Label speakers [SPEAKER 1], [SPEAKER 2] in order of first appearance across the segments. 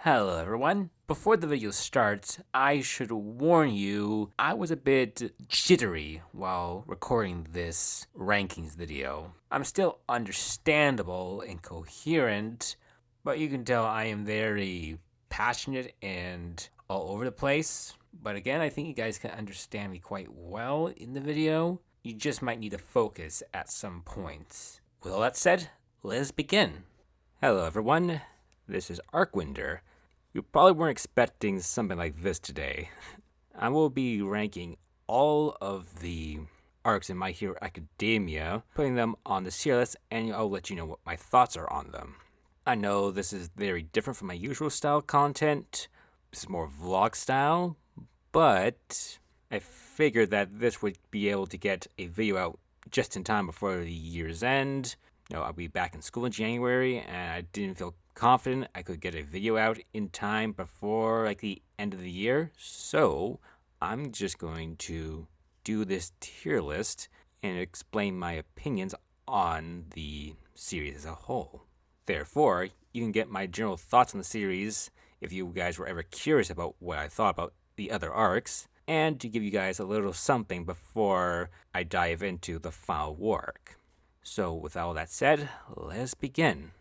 [SPEAKER 1] Hello everyone. Before the video starts, I should warn you, I was a bit jittery while recording this rankings video. I'm still understandable and coherent, but you can tell I am very passionate and all over the place. But again, I think you guys can understand me quite well in the video. You just might need to focus at some points. With all that said, let's begin. Hello everyone, this is Arcwinder. You probably weren't expecting something like this today. I will be ranking all of the arcs in My Hero Academia, putting them on the tier list, and I'll let you know what my thoughts are on them. I know this is very different from my usual style content. This is more vlog style, but I figured that this would be able to get a video out just in time before the year's end. I'll be back in school in January, and I didn't feel confident I could get a video out in time before the end of the year. So I'm just going to do this tier list and explain my opinions on the series as a whole. Therefore, you can get my general thoughts on the series if you guys were ever curious about what I thought about the other arcs, and to give you guys a little something before I dive into the final war arc. So with all that said, let's begin.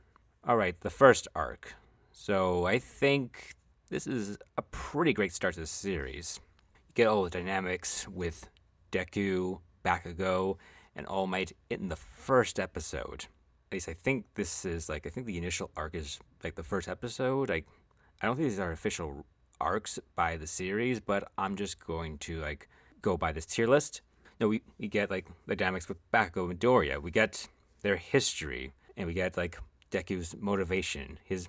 [SPEAKER 1] Alright, the first arc. So I think this is a pretty great start to the series. You get all the dynamics with Deku, Bakugo, and All Might in the first episode. At least I think this is I think the initial arc is the first episode. I don't think these are official arcs by the series, but I'm just going to go by this tier list. We get the dynamics with Bakugo and Midoriya. We get their history, and we get Deku's motivation, his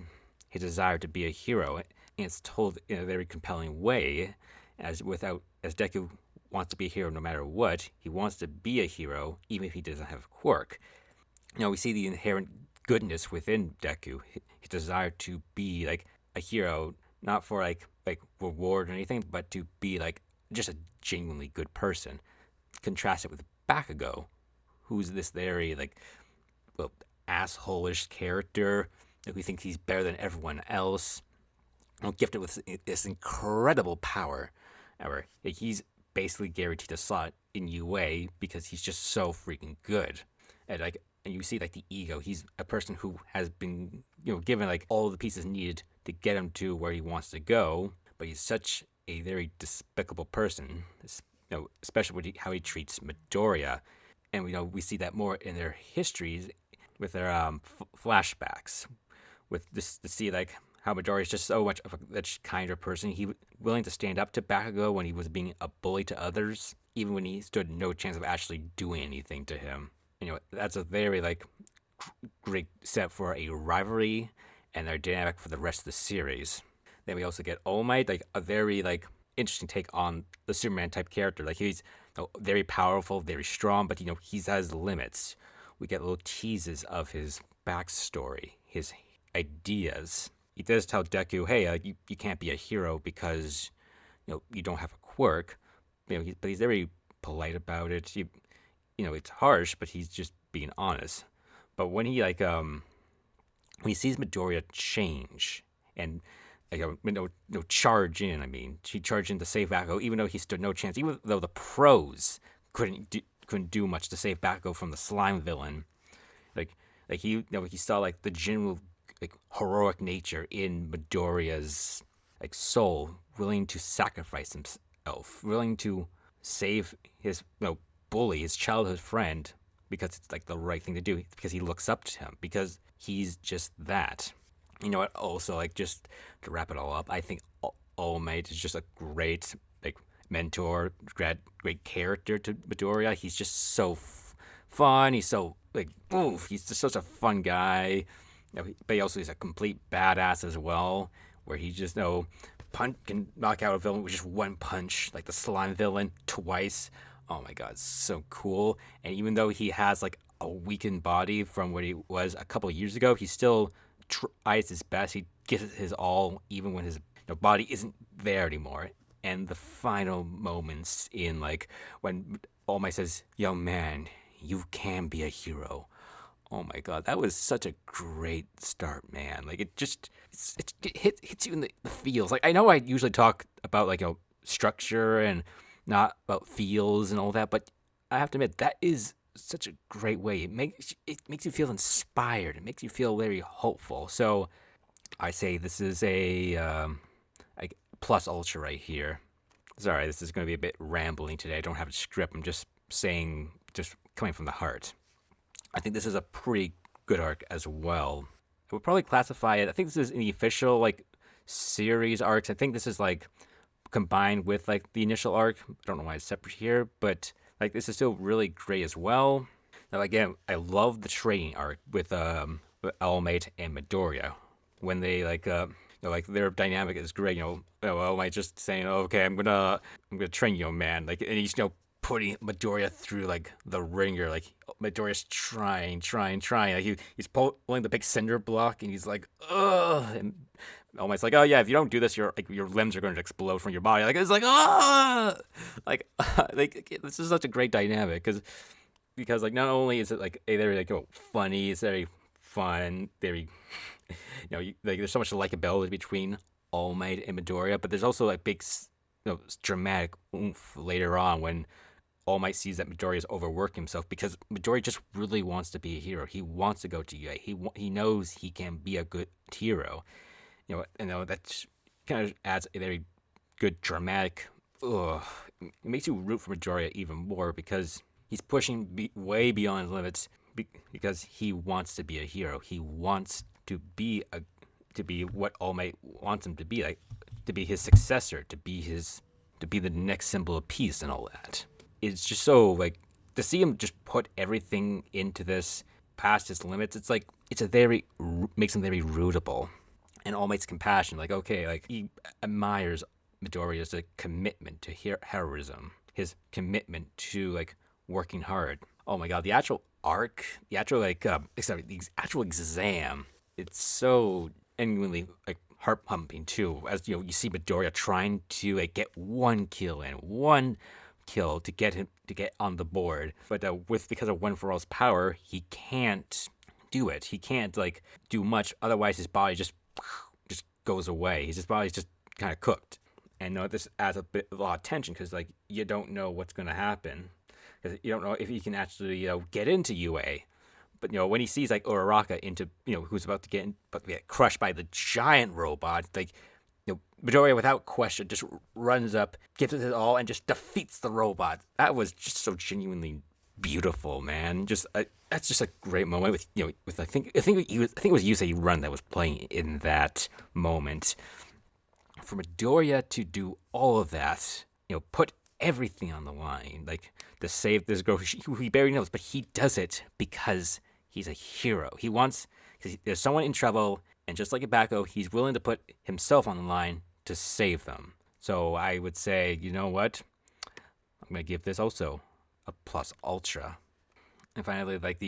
[SPEAKER 1] desire to be a hero, and it's told in a very compelling way, as Deku wants to be a hero no matter what. He wants to be a hero even if he doesn't have a quirk. We see the inherent goodness within Deku, his desire to be a hero, not for reward or anything, but to be just a genuinely good person. Contrast it with Bakugo, who's this very asshole-ish character who thinks he's better than everyone else, gifted with this incredible power. However, he's basically guaranteed a slot in UA because he's just so freaking good. And you see the ego. He's a person who has been given all the pieces needed to get him to where he wants to go, but he's such a very despicable person, especially with how he treats Midoriya. And we see that more in their histories with their flashbacks, with this to see how Midoriya is just so much of a kinder person. He was willing to stand up to Bakugo when he was being a bully to others, even when he stood no chance of actually doing anything to him. That's a very great set for a rivalry and their dynamic for the rest of the series. Then we also get All Might, a very interesting take on the Superman type character. He's very powerful, very strong, but he has limits. We get little teases of his backstory, his ideas. He does tell Deku, hey, you can't be a hero because you don't have a quirk. But he's very polite about it. It's harsh, but he's just being honest. But when he when he sees Midoriya change and charge in. She charged in to save Bakugo, even though he stood no chance. Even though the pros couldn't do much to save Bakugo from the slime villain. He saw the genuine heroic nature in Midoriya's soul, willing to sacrifice himself, willing to save his bully, his childhood friend, because it's the right thing to do, because he looks up to him, because he's just that. Also, just to wrap it all up, I think All Might is just a great, mentor, great character to Midoriya. He's just so fun. He's so, he's just such a fun guy. But he also is a complete badass as well, where he just, can knock out a villain with just one punch, like the slime villain, twice. Oh my god, so cool. And even though he has, a weakened body from what he was a couple of years ago, he still tries his best. He gives his all, even when his body isn't there anymore. And the final moments when All Might says, "Young man, you can be a hero." Oh my god, that was such a great start, man. Like it hits you in the feels. Like I know I usually talk about like structure and not about feels and all that, but I have to admit that is such a great way. It makes you feel inspired. It makes you feel very hopeful. So I say this is a plus ultra right here. Sorry, this is going to be a bit rambling today. I don't have a script. I'm just saying, just coming from the heart. I think this is a pretty good arc as well. I would probably classify it. I think this is in the official like series arcs. I think this is like combined with like the initial arc. I don't know why it's separate here, but like this is still really great as well. Now again, I love the training arc with All Might and Midoriya when they like like their dynamic is great. All Might just saying, oh, "Okay, I'm gonna train you, man." Like, and he's putting Midoriya through like the ringer. Like Midoriya's trying. Like he's pulling the big cinder block, and he's like, ugh. And All Might's like, oh yeah, if you don't do this, your limbs are going to explode from your body. Like it's like, ah, like this is such a great dynamic because like not only is it like very like funny, it's very fun, very like there's so much likability between All Might and Midoriya, but there's also like big dramatic oomph later on when All Might sees that Midoriya is overworking himself because Midoriya just really wants to be a hero. He wants to go to UA. He knows he can be a good hero. That kind of adds a very good dramatic. It makes you root for Midoriya even more because he's pushing way beyond his limits because he wants to be a hero. He wants to be what All Might wants him to be, like to be his successor, to be the next symbol of peace and all that. It's just so like to see him just put everything into this past his limits. It's like makes him very rootable, and All Might's compassion. Like okay, like he admires Midoriya's commitment to heroism, his commitment to like working hard. Oh my god, the actual arc, the actual the actual exam. It's so genuinely like heart pumping too, as you see Midoriya trying to like get one kill to get on the board, but because of One For All's power, he can't do it. He can't like do much, otherwise his body just goes away. His body's just kind of cooked, and this adds a lot of tension because like you don't know what's gonna happen, because you don't know if he can actually get into UA. But when he sees like Uraraka who's about to get crushed by the giant robot, like Midoriya without question just runs up, gives it his all, and just defeats the robot. That was just so genuinely beautiful, man. That's just a great moment with I think it was U.A Run that was playing in that moment. For Midoriya to do all of that, put everything on the line, like to save this girl who he barely knows, but he does it because he's a hero. Because there's someone in trouble, and just like Ibako, he's willing to put himself on the line to save them. So I would say, you know what? I'm going to give this also a plus ultra. And finally, like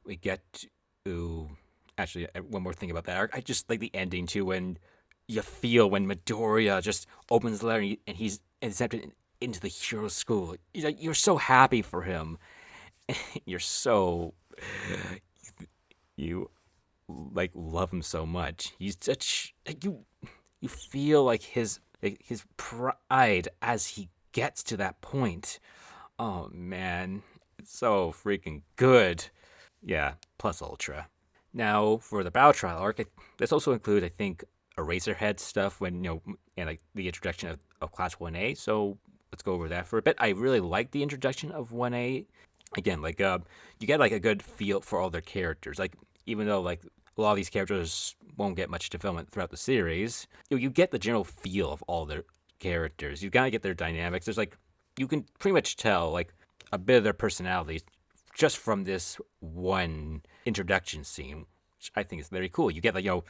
[SPEAKER 1] we get to, actually, one more thing about that arc. I just like the ending too, when you feel when Midoriya just opens the letter and he's accepted into the hero school. You're so happy for him. You're so you like love him so much. He's such you feel like his pride as he gets to that point. Oh man, it's so freaking good. Yeah, plus ultra. Now for the Battle Trial arc, this also includes I think Eraserhead stuff when and like the introduction of Class 1A. So let's go over that for a bit. I really like the introduction of 1A. Again, like you get like a good feel for all their characters. Like even though like a lot of these characters won't get much development throughout the series, you get the general feel of all their characters. You gotta get their dynamics. There's like you can pretty much tell like a bit of their personalities just from this one introduction scene, which I think is very cool. You get like you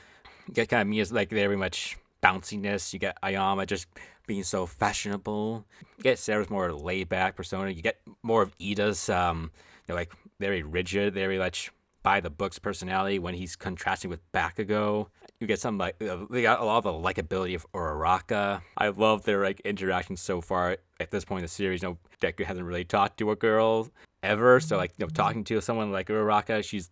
[SPEAKER 1] get kind of Mia's like very much bounciness. You get Ayama just being so fashionable. You get Sarah's more laid back persona. You get more of Ida's like very rigid, very much by the books personality when he's contrasting with Bakugo. you get some like they got a lot of the likability of Uraraka. I love their like interactions so far at this point in the series. Deku hasn't really talked to a girl ever, so like talking to someone like Uraraka, she's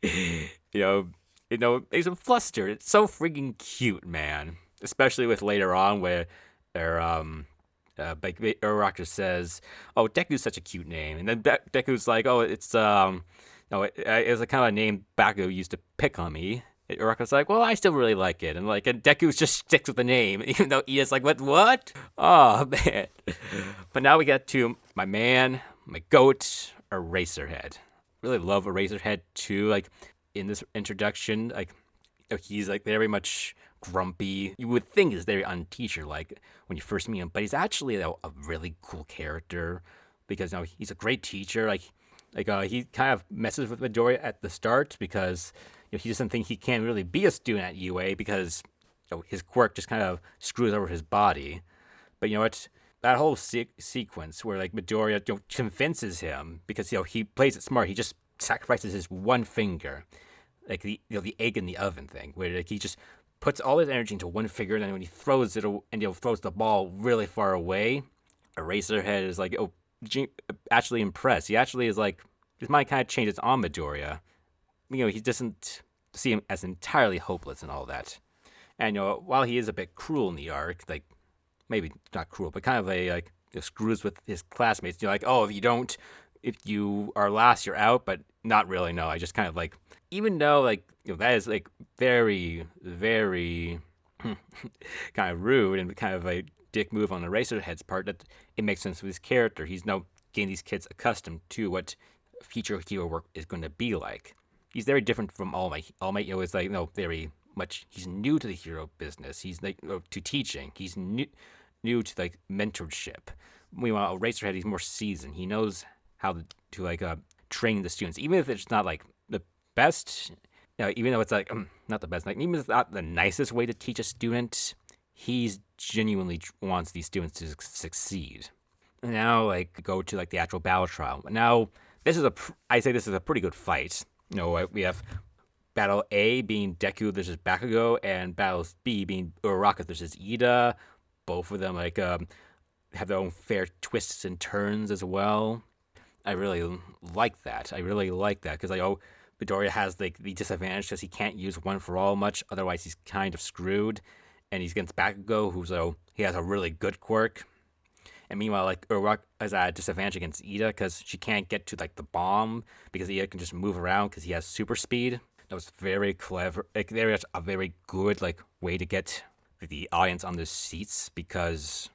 [SPEAKER 1] makes him flustered. It's so freaking cute, man. Especially with later on where Uraraka says, "Oh, Deku's such a cute name," and then Deku's like, "Oh, it's it's a kind of name Baku used to pick on me." Uraraka's like, "Well, I still really like it," and Deku just sticks with the name, even though Ida's like, "What? Oh man!" But now we get to my man, my goat, Eraserhead. Really love Eraserhead too. Like in this introduction, he's like very much grumpy. You would think he's very unteacher like when you first meet him, but he's actually a really cool character because he's a great teacher. He kind of messes with Midoriya at the start because he doesn't think he can really be a student at UA because his quirk just kind of screws over his body. But you know what? That whole sequence where Midoriya convinces him because he plays it smart. He just sacrifices his one finger, like the egg in the oven thing, where he just puts all his energy into one finger, and then when he throws it and throws the ball really far away, Eraserhead is actually impressed. He actually is his mind kind of changes on Midoriya. He doesn't see him as entirely hopeless and all that. And while he is a bit cruel in the arc, maybe not cruel, but kind of screws with his classmates. Oh, if you are last, you're out, but not really. No, I just kind of even though that is very, very kind of rude and kind of a dick move on Eraserhead's part, that it makes sense with his character. He's now getting these kids accustomed to what future hero work is going to be like. He's very different from All Might. All Might is very much. He's new to the hero business. He's to teaching. He's new to mentorship. Meanwhile, Eraserhead, he's more seasoned. He knows how to train the students, even if it's not the best. Even though it's not the best, even if it's not the nicest way to teach a student, he's genuinely wants these students to succeed. And now go to the actual battle trial. Now I say this is a pretty good fight. We have Battle A being Deku versus Bakugo, and Battle B being Uraraka versus Ida. Both of them have their own fair twists and turns as well. I really like that. Because Midoriya has the disadvantage because he can't use one for all much. Otherwise, he's kind of screwed. And he's against Bakugo, he has a really good quirk. And meanwhile, Uraraka is at a disadvantage against Ida because she can't get to the bomb because Ida can just move around because he has super speed. That was very clever. There is a very good way to get the audience on their seats because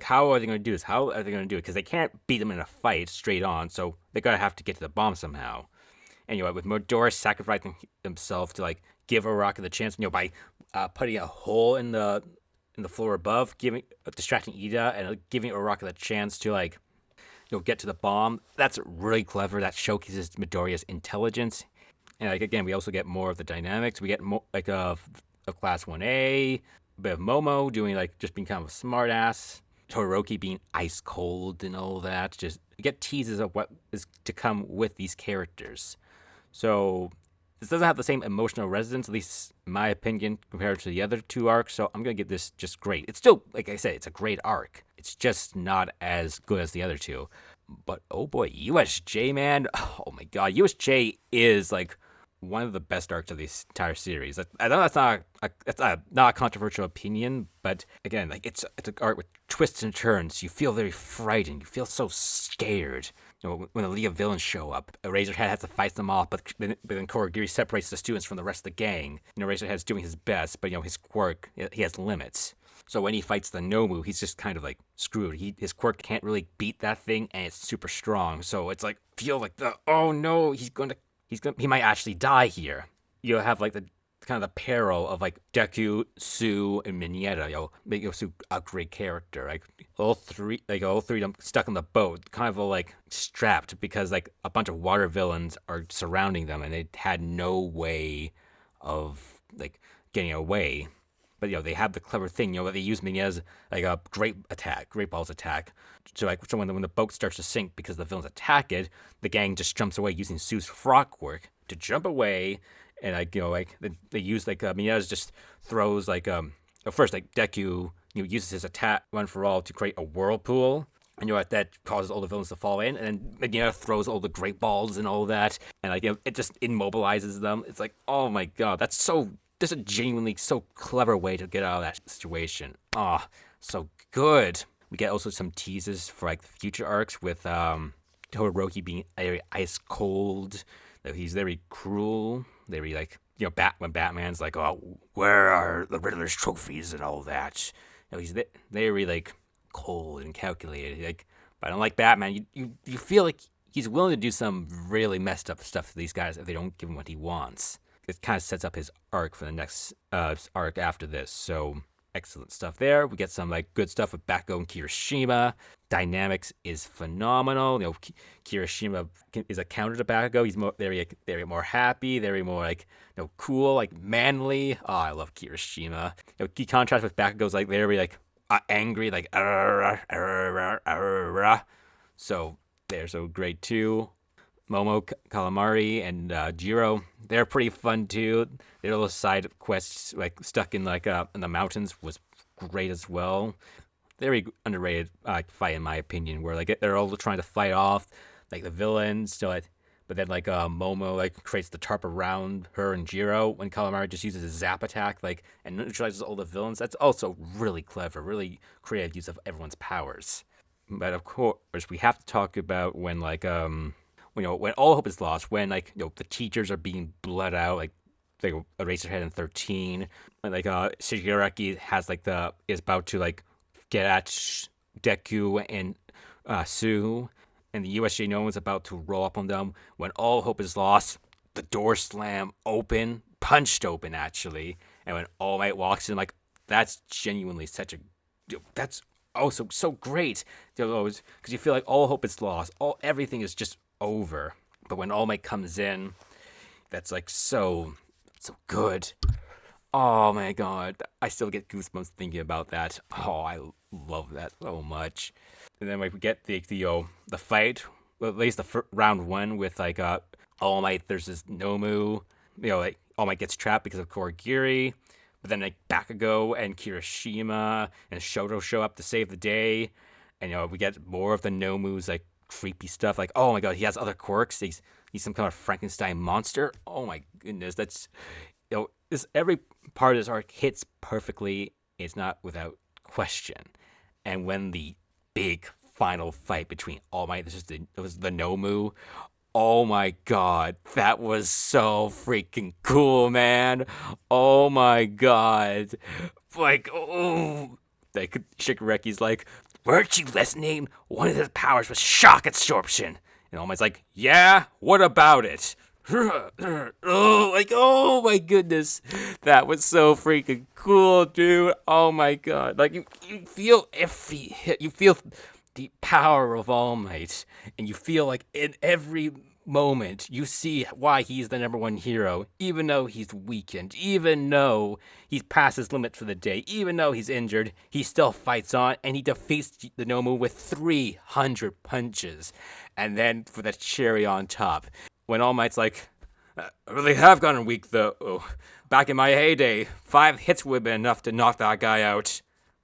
[SPEAKER 1] how are they going to do this? How are they going to do it? Because they can't beat them in a fight straight on, so they're going to have to get to the bomb somehow. And with Midoriya sacrificing himself to give Uraraka the chance, by putting a hole in the floor above, distracting Ida and giving Uraraka the chance to get to the bomb. That's really clever. That showcases Midoriya's intelligence. And again, we also get more of the dynamics. We get more of Class 1A, a bit of Momo doing just being kind of a smartass, Todoroki being ice cold and all that. Just get teases of what is to come with these characters. So this doesn't have the same emotional resonance, at least in my opinion, compared to the other two arcs. So I'm going to give this just great. It's still, like I said, it's a great arc. It's just not as good as the other two. But oh boy, USJ, man. Oh my god, USJ is one of the best arcs of this entire series. I know that's not a controversial opinion, but again, it's an arc with twists and turns. You feel very frightened. You feel so scared. When the League of Villains show up, Eraserhead has to fight them off, but then Kurogiri separates the students from the rest of the gang. Eraserhead's doing his best, but his quirk, he has limits. So when he fights the Nomu, he's just kind of screwed. His quirk can't really beat that thing, and it's super strong. So it's oh no, he might actually die here. You have the kind of the peril of Deku, Sue, and Mineta. Make Sue a great character. All three of them stuck on the boat, kind of strapped because a bunch of water villains are surrounding them, and they had no way of getting away. But they have the clever thing, they use Mineta's a great balls attack. So when the boat starts to sink because the villains attack it, the gang just jumps away using Sue's frog quirk to jump away And like like they use like Miya's just throws like first like Deku uses his attack One for All to create a whirlpool. And that causes all the villains to fall in, and then Miya throws all the great balls and all that, and like it just immobilizes them. It's like, oh my god, that's a genuinely so clever way to get out of that situation. So good. We get also some teases for like the future arcs with Todoroki being very ice cold, that he's very cruel, very like when Batman's like, oh, where are the Riddler's trophies and all that. He's very like cold and calculated. Like, but I don't like Batman. You feel like he's willing to do some really messed up stuff to these guys if they don't give him what he wants. It kind of sets up his arc for the next arc after this. So excellent stuff there. We get some like good stuff with Bakugo and Kirishima. Dynamics is phenomenal. Kirishima is a counter to Bakugo. He's very more happy, very more like cool, like manly. Oh, I love Kirishima. He contrasts with Bakugo's like very like angry, like so they're so great too. Momo, Calamari, and Jiro, they're pretty fun too. Their little side quests, like stuck in like in the mountains, was great as well. Very underrated fight in my opinion, where like they're all trying to fight off like the villains. So but then like Momo like creates the tarp around her and Jiro, when Calamari just uses his zap attack like and neutralizes all the villains. That's also really clever, really creative use of everyone's powers. But of course, we have to talk about when like when all hope is lost, when like the teachers are being bled out, like they erase their head in 13, and like Shigaraki has like is about to like get at Deku and Sue, and the USJ no one's about to roll up on them. When all hope is lost, the doors slam open, punched open actually, and when All Might walks in, like that's genuinely that's also so great, because you feel like all hope is lost, everything is just over. But when All Might comes in, that's like so good. Oh my god, I still get goosebumps thinking about that. Oh, I love that so much. And then like we get the fight, well, at least the round one with like All Might. There's this Nomu, like All Might gets trapped because of Kurogiri. But then like Bakugo and Kirishima and Shoto show up to save the day, and we get more of the Nomu's like creepy stuff. Like, oh my god, he has other quirks. He's some kind of Frankenstein monster. Oh my goodness, that's this every part of this arc hits perfectly. It's not without question. And when the big final fight between All Might, it was the Nomu. Oh my god, that was so freaking cool, man. Oh my god. Like, oh. Like, Shigaraki's like, weren't you listening? One of his powers was shock absorption. And All Might's like, yeah, what about it? Oh my goodness. That was so freaking cool, dude. Oh my god. Like, you feel you feel the power of All Might, and you feel like in every moment you see why he's the number one hero, even though he's weakened, even though he's past his limit for the day, even though he's injured, he still fights on, and he defeats the Nomu with 300 punches. And then for the cherry on top, when All Might's like, I really have gotten weak though. Back in my heyday, 5 hits would have been enough to knock that guy out.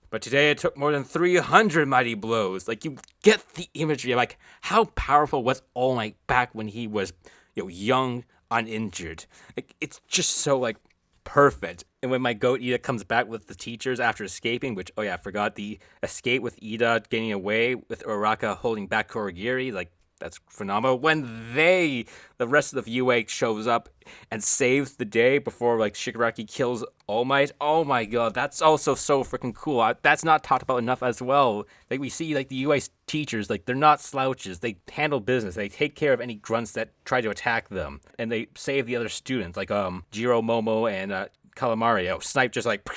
[SPEAKER 1] But today it took more than 300 mighty blows. Like, you get the imagery of, like, how powerful was All Might back when he was, young, uninjured. Like, it's just so, like, perfect. And when my goat Ida comes back with the teachers after escaping, which, oh yeah, I forgot the escape with Ida getting away with Uraraka holding back Kurogiri, like, that's phenomenal. When the rest of the UA shows up and saves the day before, like, Shigaraki kills All Might. Oh my god, that's also so freaking cool. That's not talked about enough as well. Like, we see, like, the UA teachers, like, they're not slouches. They handle business. They take care of any grunts that try to attack them. And they save the other students, like, Jiro, Momo, and, Calamari. Snipe just, like...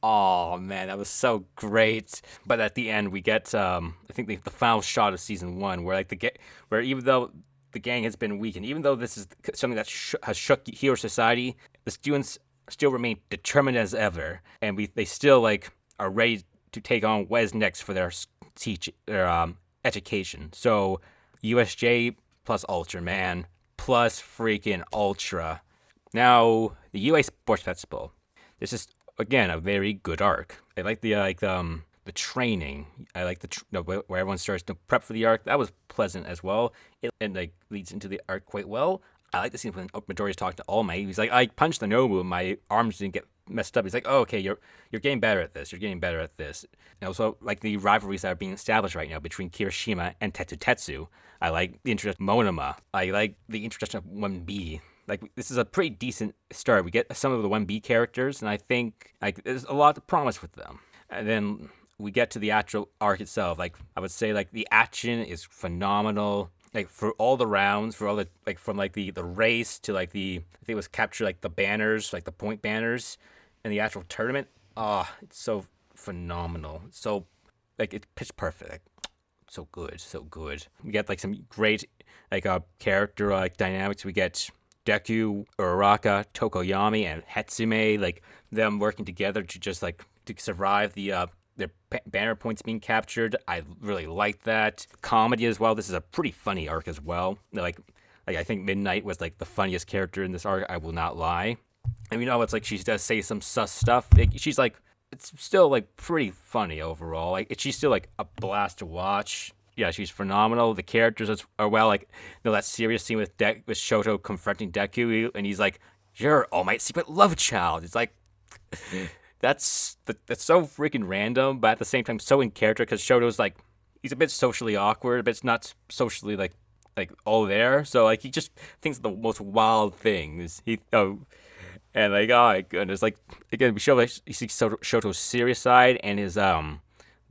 [SPEAKER 1] Oh man, that was so great. But at the end, we get I think the final shot of season 1, where like where even though the gang has been weakened, even though this is something that has shook Hero Society, the students still remain determined as ever, and they still like are ready to take on what is next for their education. So USJ plus Ultraman plus freaking Ultra. Now, the UA Sports Festival. This is again a very good arc. I like the training. I like where everyone starts to prep for the arc. That was pleasant as well. And like leads into the arc quite well. I like the scene when Midoriya's talking to All Might. He's like, I punched the Nobu, and my arms didn't get messed up. He's like, oh, okay, you're getting better at this. You're getting better at this. And also, like the rivalries that are being established right now between Kirishima and Tetsu. I like the introduction of Monoma. I like the introduction of 1B. Like, this is a pretty decent start. We get some of the 1B characters, and I think like there's a lot of promise with them. And then we get to the actual arc itself. Like, I would say like the action is phenomenal. Like for all the rounds, for all the like from like the race to like I think it was capture like the banners, like the point banners, and the actual tournament. It's so phenomenal. So like it's pitch perfect. Like, so good, so good. We get like some great like character like dynamics. We get Deku, Uraraka, Tokoyami, and Hatsume, like them working together to just like to survive the their banner points being captured. I really like that. Comedy as well. This is a pretty funny arc as well. Like I think Midnight was like the funniest character in this arc. I will not lie. And it's like she does say some sus stuff. She's like, it's still like pretty funny overall. Like she's still like a blast to watch. Yeah, she's phenomenal. The characters are well. Like that serious scene with with Shoto confronting Deku, and he's like, "You're All Might's secret love child." It's like. That's so freaking random, but at the same time so in character because Shoto's like he's a bit socially awkward, but it's not socially like all there. So like he just thinks the most wild things. And like oh my goodness, like again we show like you see Shoto's serious side and his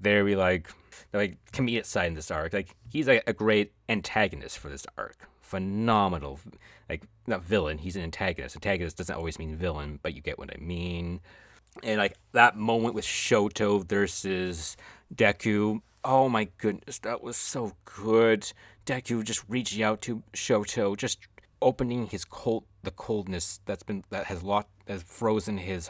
[SPEAKER 1] very like comedic side in this arc. Like he's a great antagonist for this arc. Phenomenal, like not villain. He's an antagonist. Antagonist doesn't always mean villain, but you get what I mean. And like that moment with Shoto versus Deku, oh my goodness, that was so good. Deku just reaching out to Shoto, just opening the coldness that has frozen his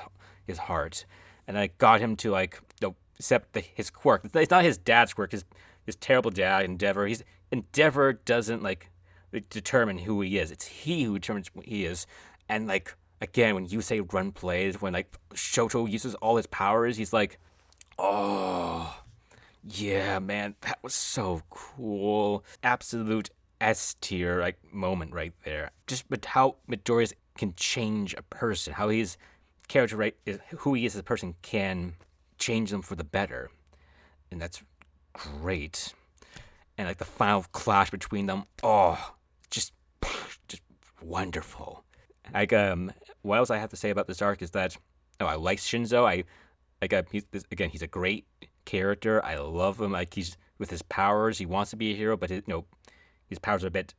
[SPEAKER 1] heart, and I got him to accept his quirk. It's not his dad's quirk. His terrible dad, Endeavor. Endeavor doesn't determine who he is. It's he who determines who he is, and like. Again, when you say run plays, when like Shoto uses all his powers, he's like, oh, yeah, man, that was so cool. Absolute S tier moment right there. Just but how Midoriya can change a person, how his character who he is as a person can change them for the better, and that's great. And like the final clash between them, just wonderful. What else I have to say about this arc is that I like Shinzo. He's a great character. I love him. Like he's with his powers, he wants to be a hero, but his powers are a bit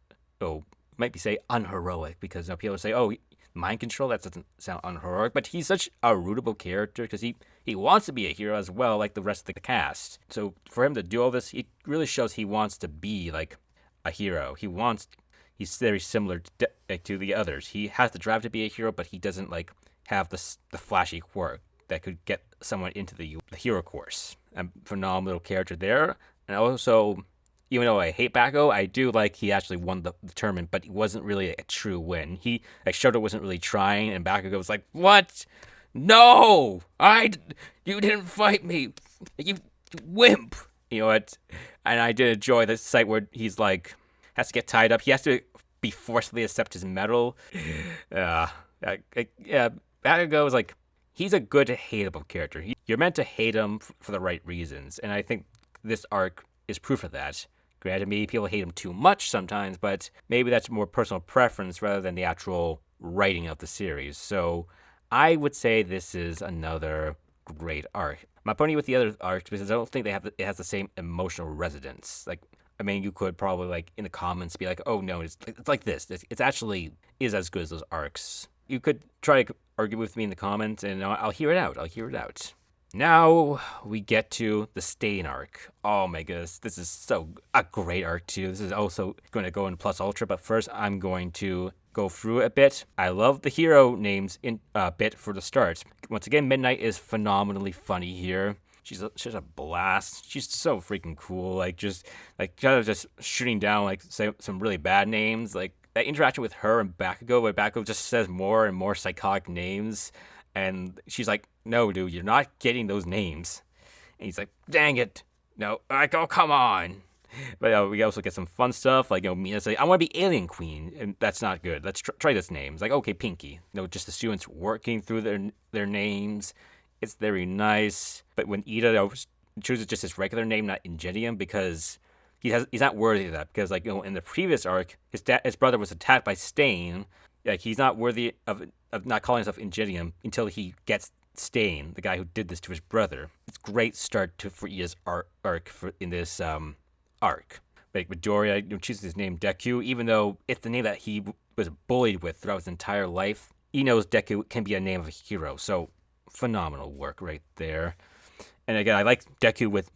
[SPEAKER 1] might be say unheroic because people say mind control, that doesn't sound unheroic, but he's such a rootable character because he wants to be a hero as well, like the rest of the cast. So for him to do all this, it really shows he wants to be like a hero. He's very similar to the others. He has the drive to be a hero, but he doesn't have the flashy quirk that could get someone into the hero course. A phenomenal character there. And also, even though I hate Bakugo, I do like he actually won the tournament, but it wasn't really a true win. Shoto wasn't really trying, and Bakugo was like, "What? No! You didn't fight me! You wimp!" You know what? And I did enjoy the site where he's like, has to get tied up. He has to be forcefully accept his medal. Bakugo is he's a good hateable character. You're meant to hate him for the right reasons, and I think this arc is proof of that. Granted, maybe people hate him too much sometimes, but maybe that's more personal preference rather than the actual writing of the series. So I would say this is another great arc. My point with the other arcs, because I don't think it has the same emotional resonance. You could probably in the comments be like, "Oh no, it's like this. It's actually is as good as those arcs." You could try to argue with me in the comments, and I'll hear it out. Now we get to the Stain arc. Oh my goodness, this is a great arc too. This is also going to go in Plus Ultra, but first I'm going to go through it a bit. I love the hero names in a bit for the start. Once again, Midnight is phenomenally funny here. She's a blast. She's so freaking cool. Just shooting down some really bad names. that interaction with her and Bakugo, where Bakugo just says more and more psychotic names, and she's like, "No, dude, you're not getting those names." And he's like, "Dang it, no!" Like, "Oh, come on." But we also get some fun stuff, like, Mina's like, "I want to be Alien Queen," and that's not good. Let's try this name. It's like, okay, Pinky. Just the students working through their names. It's very nice. But when Ida chooses just his regular name, not Ingenium, because he's not worthy of that. Because in the previous arc, his brother was attacked by Stain. Like, he's not worthy of not calling himself Ingenium until he gets Stain, the guy who did this to his brother. It's a great start for Ida's arc in this arc. Like, Midoriya chooses his name Deku, even though it's the name that he was bullied with throughout his entire life. He knows Deku can be a name of a hero, so phenomenal work right there. And again, I like Deku with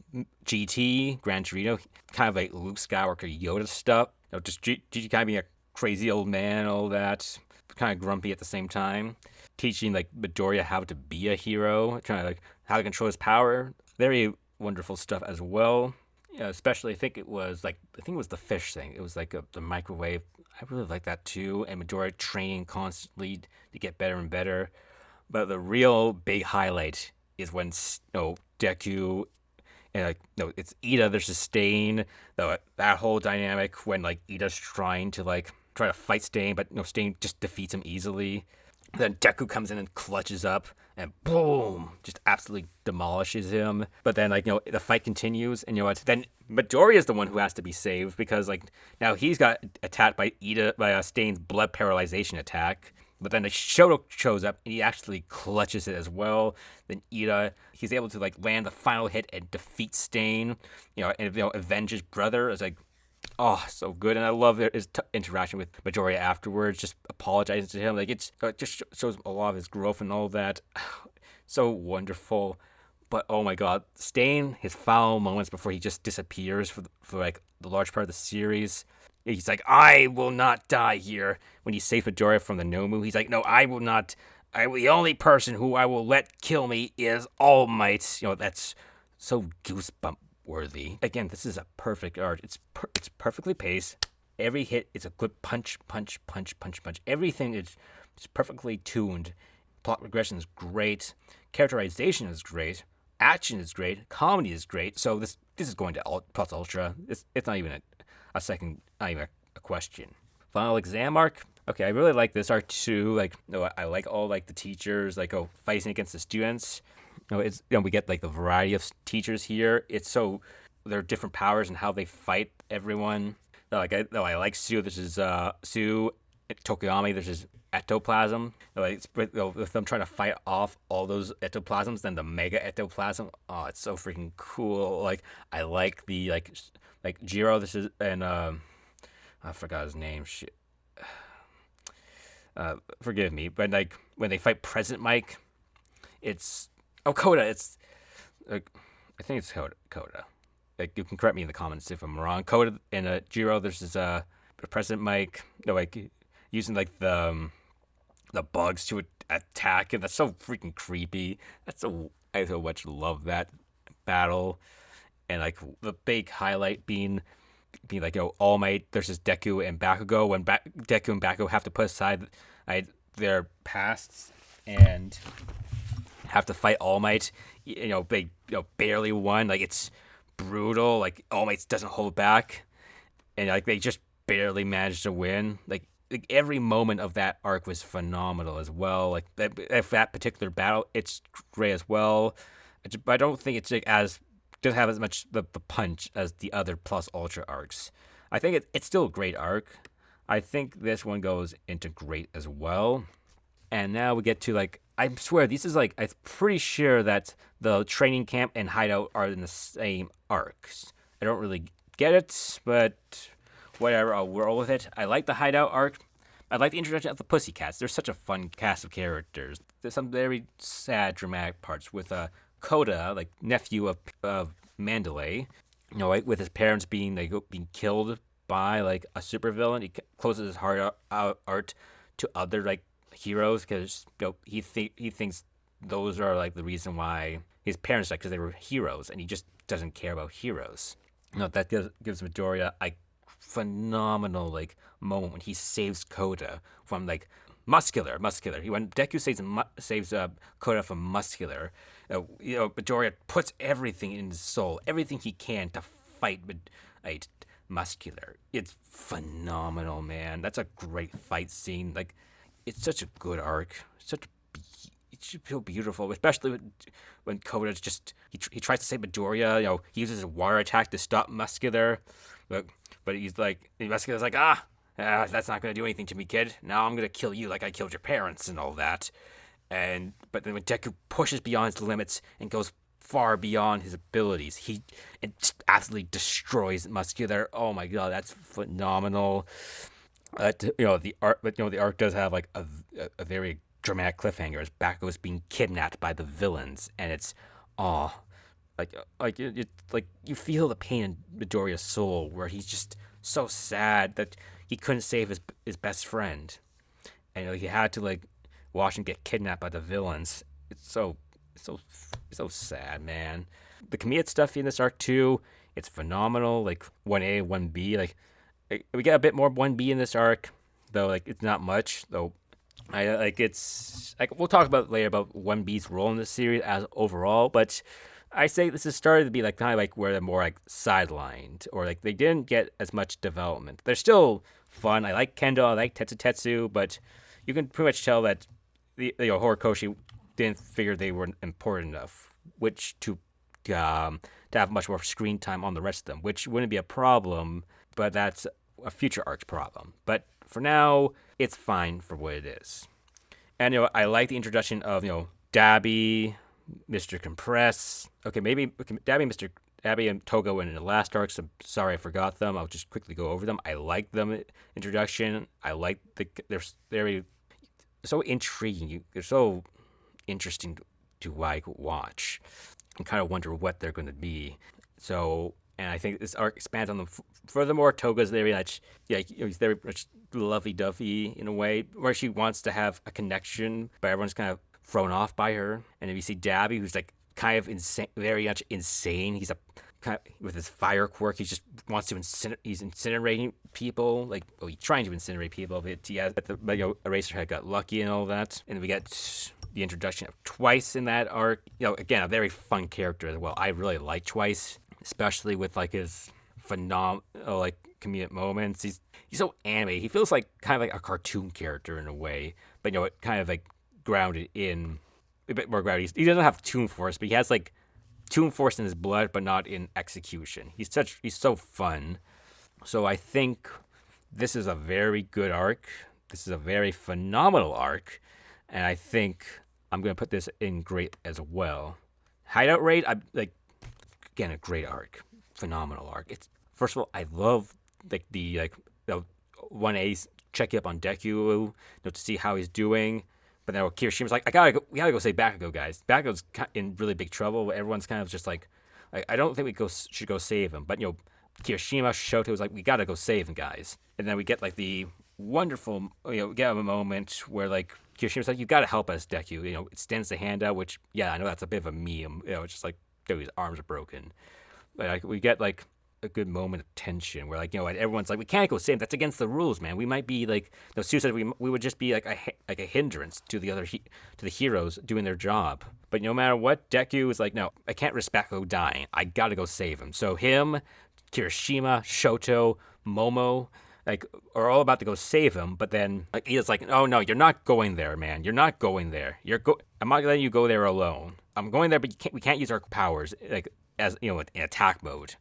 [SPEAKER 1] GT, Gran Torino, kind of like Luke Skywalker Yoda stuff. Just GT kind of being a crazy old man, all that, kind of grumpy at the same time. Teaching Midoriya how to be a hero, trying to how to control his power. Very wonderful stuff as well. Especially I think it was the fish thing. It was the microwave. I really like that too. And Midoriya training constantly to get better and better. But the real big highlight is when Deku and it's Ida versus Stain. That whole dynamic when Ida's trying to fight Stain, but Stain just defeats him easily. Then Deku comes in and clutches up and boom, just absolutely demolishes him. But then the fight continues, and then Midoriya is the one who has to be saved because now he's got attacked by Stain's blood paralyzation attack. But then the Shoto shows up and he actually clutches it as well. Then Ida, he's able to land the final hit and defeat Stain, and avenge his brother. It's oh, so good. And I love his interaction with Midoriya afterwards, just apologizing to him. It just shows a lot of his growth and all that. So wonderful. But oh my god, Stain, his final moments before he just disappears for the large part of the series. He's like, "I will not die here." When he saved Midoriya from the Nomu, he's like, "No, I will not. The only person who I will let kill me is All Might." That's so goosebump worthy. Again, this is a perfect art. It's perfectly paced. Every hit is a good punch. Everything is perfectly tuned. Plot regression is great. Characterization is great. Action is great. Comedy is great. So this is going to Plus Ultra. It's not even not even a question. Final exam arc. Okay, I really like this arc too. I like all the teachers fighting against the students. We get the variety of teachers here. It's so there are different powers and how they fight everyone. I like Sue. This is Sue. Tokuyami. This is ectoplasm. With them trying to fight off all those ectoplasms, then the mega ectoplasm. Oh, it's so freaking cool. I like the Jiro. This is and I forgot his name. Shit. Forgive me, but when they fight Present Mike, it's Koda. It's I think it's Koda. You can correct me in the comments if I'm wrong. Koda and Jiro. This is Present Mike. Using the bugs to attack, and that's so freaking creepy. I so much love that battle, and the big highlight being All Might versus Deku and Bakugo, when Deku and Bakugo have to put aside their pasts and have to fight All Might. They barely won. It's brutal. All Might doesn't hold back, and they just barely managed to win. Every moment of that arc was phenomenal as well. That particular battle, it's great as well. I don't think it's doesn't have as much the punch as the other Plus Ultra arcs. I think it's still a great arc. I think this one goes into great as well. And now we get to I swear this is I'm pretty sure that the training camp and hideout are in the same arcs. I don't really get it, but whatever, I'll roll with it. I like the hideout arc. I like the introduction of the Pussycats. They're such a fun cast of characters. There's some very sad, dramatic parts with Koda, nephew of Mandalay. With his parents being killed by a supervillain. He closes his heart out to other heroes because he thinks those are the reason why his parents died, because they were heroes, and he just doesn't care about heroes. That gives Midoriya a phenomenal like moment when he saves Coda from like muscular. When Deku saves Coda from muscular, Midoriya puts everything in his soul, everything he can to fight muscular. It's phenomenal, man. That's a great fight scene. Like, it's such a good arc. It's so beautiful, especially when Coda's just he tries to save Midoriya. He uses his water attack to stop muscular, but he's like muscular's like that's not gonna do anything to me, kid. Now I'm gonna kill you like I killed your parents and all that. But then when Deku pushes beyond his limits and goes far beyond his abilities, he absolutely destroys muscular. Oh my god, that's phenomenal. The arc does have like a very dramatic cliffhanger as Bakugo's being kidnapped by the villains, and it's it's like you feel the pain in Midoriya's soul, where he's just so sad that he couldn't save his best friend, and he had to like watch him get kidnapped by the villains. It's so sad, man. The comedic stuff in this arc too, it's phenomenal. Like 1A, 1B, like we get a bit more 1B in this arc, though. Like it's not much, though. We'll talk about later about 1B's role in this series as overall, but I say this has started to be like kind of like where they're more like sidelined, or like they didn't get as much development. They're still fun. I like Kendo, I like Tetsu, but you can pretty much tell that the Horikoshi didn't figure they were important enough, which to have much more screen time on the rest of them, which wouldn't be a problem, but that's a future arc's problem. But for now, it's fine for what it is. And I like the introduction of Dabi, Mr. Compress. Okay, maybe Dabi and Togo in the last arc. So sorry I forgot them. I'll just quickly go over them. I like them introduction. I like they're very so intriguing. They're so interesting to watch. I kind of wonder what they're going to be. So, and I think this arc expands on them. Furthermore, Toga's very much, he's very much lovey-dovey in a way, where she wants to have a connection, but everyone's kind of thrown off by her. And then you see Dabi, who's like kind of insane, very much insane. He's with his fire quirk, he just wants to he's incinerating people. He's trying to incinerate people, but Eraserhead got lucky and all that. And we get the introduction of Twice in that arc. Again, a very fun character as well. I really like Twice, especially with his phenomenal comedic moments. He's so animated. He feels kind of like a cartoon character in a way, but kind of grounded in a bit more grounded. He doesn't have Toon Force, but he has Toon Force in his blood, but not in execution. He's so fun. So I think this is a very good arc. This is a very phenomenal arc, and I think I'm gonna put this in great as well. Hideout Raid, again, a great arc, phenomenal arc. It's first of all, I love the 1A's checking up on Deku, to see how he's doing. But then Kirishima's like, we gotta go save Bakugo, guys. Bakugo's in really big trouble. Everyone's kind of just like, I don't think we should go save him. But Kirishima, Shoto's like, we gotta go save him, guys. And then we get the wonderful, we get a moment where Kirishima's like, you gotta help us, Deku. Extends the hand out, which I know that's a bit of a meme. It's just dude, his arms are broken. But we get a good moment of tension where everyone's like, we can't go save him. That's against the rules, man. We might be Sue said we would just be a hindrance to the heroes doing their job. But no matter what, Deku is no, I can't risk Bakugo dying. I gotta go save him. So him, Kirishima, Shoto, Momo, are all about to go save him. But then he's like, oh no, you're not going there, man. You're not going there. I'm not letting you go there alone. I'm going there, but we can't use our powers as in attack mode.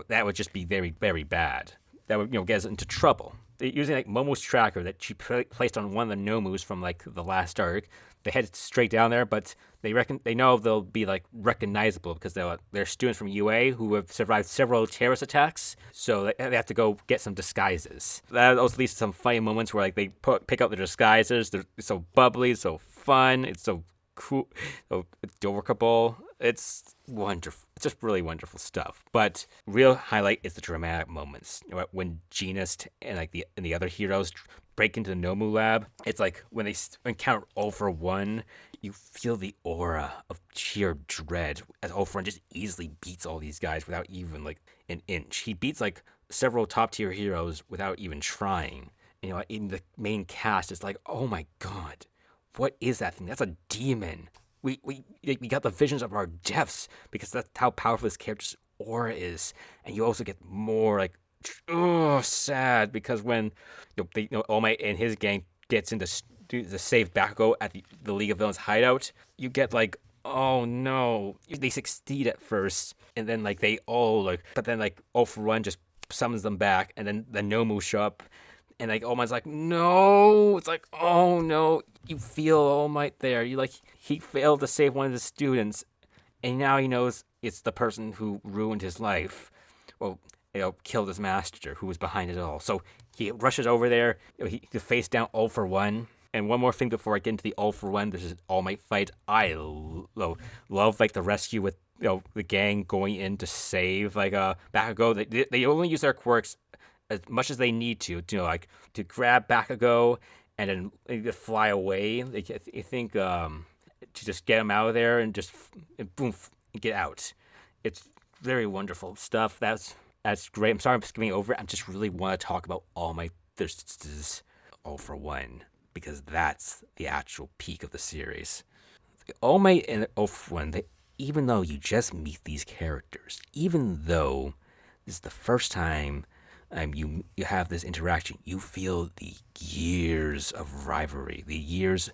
[SPEAKER 1] That would just be very, very bad. That would, get us into trouble. Using Momo's tracker that she placed on one of the Nomus from the last arc, they head straight down there, but they know they'll be recognizable because they're students from UA who have survived several terrorist attacks, so they have to go get some disguises. That also leads to some funny moments where they pick up their disguises. They're so bubbly, so fun, it's so cool, so adorable. It's wonderful. It's just really wonderful stuff. But real highlight is the dramatic moments when Genist and the other heroes break into the Nomu lab, it's like when they encounter All for One, you feel the aura of sheer dread as All for One just easily beats all these guys without even like an inch. He beats like several top tier heroes without even trying. You know, in the main cast, it's like, oh my god, what is that thing? That's a demon. We got the visions of our deaths because that's how powerful this character's aura is, and you also get more like, oh, sad because when All Might and his gang gets into to save Bakugo at the League of Villains hideout, you get like, oh no, they succeed at first, and then like they all like, but then like All for One just summons them back, and then the Nomu show up. And like All Might's like, no. It's like, oh no. You feel All Might there. You like, he failed to save one of his students, and now he knows it's the person who ruined his life, or killed his master, who was behind it all. So he rushes over there. He face down All for One. And one more thing before I get into the All for One, there's an All Might fight. I love like the rescue with the gang going in to save like Bakugo. They only use their quirks as much as they need to like to grab Bakugo and then fly away. I think to just get him out of there and just boom, get out. It's very wonderful stuff. That's great. I'm sorry I'm skipping over it. I just really want to talk about All Might. There's All for One because that's the actual peak of the series. All Might and All for One, even though you just meet these characters, even though this is the first time you have this interaction, you feel the years of rivalry, the years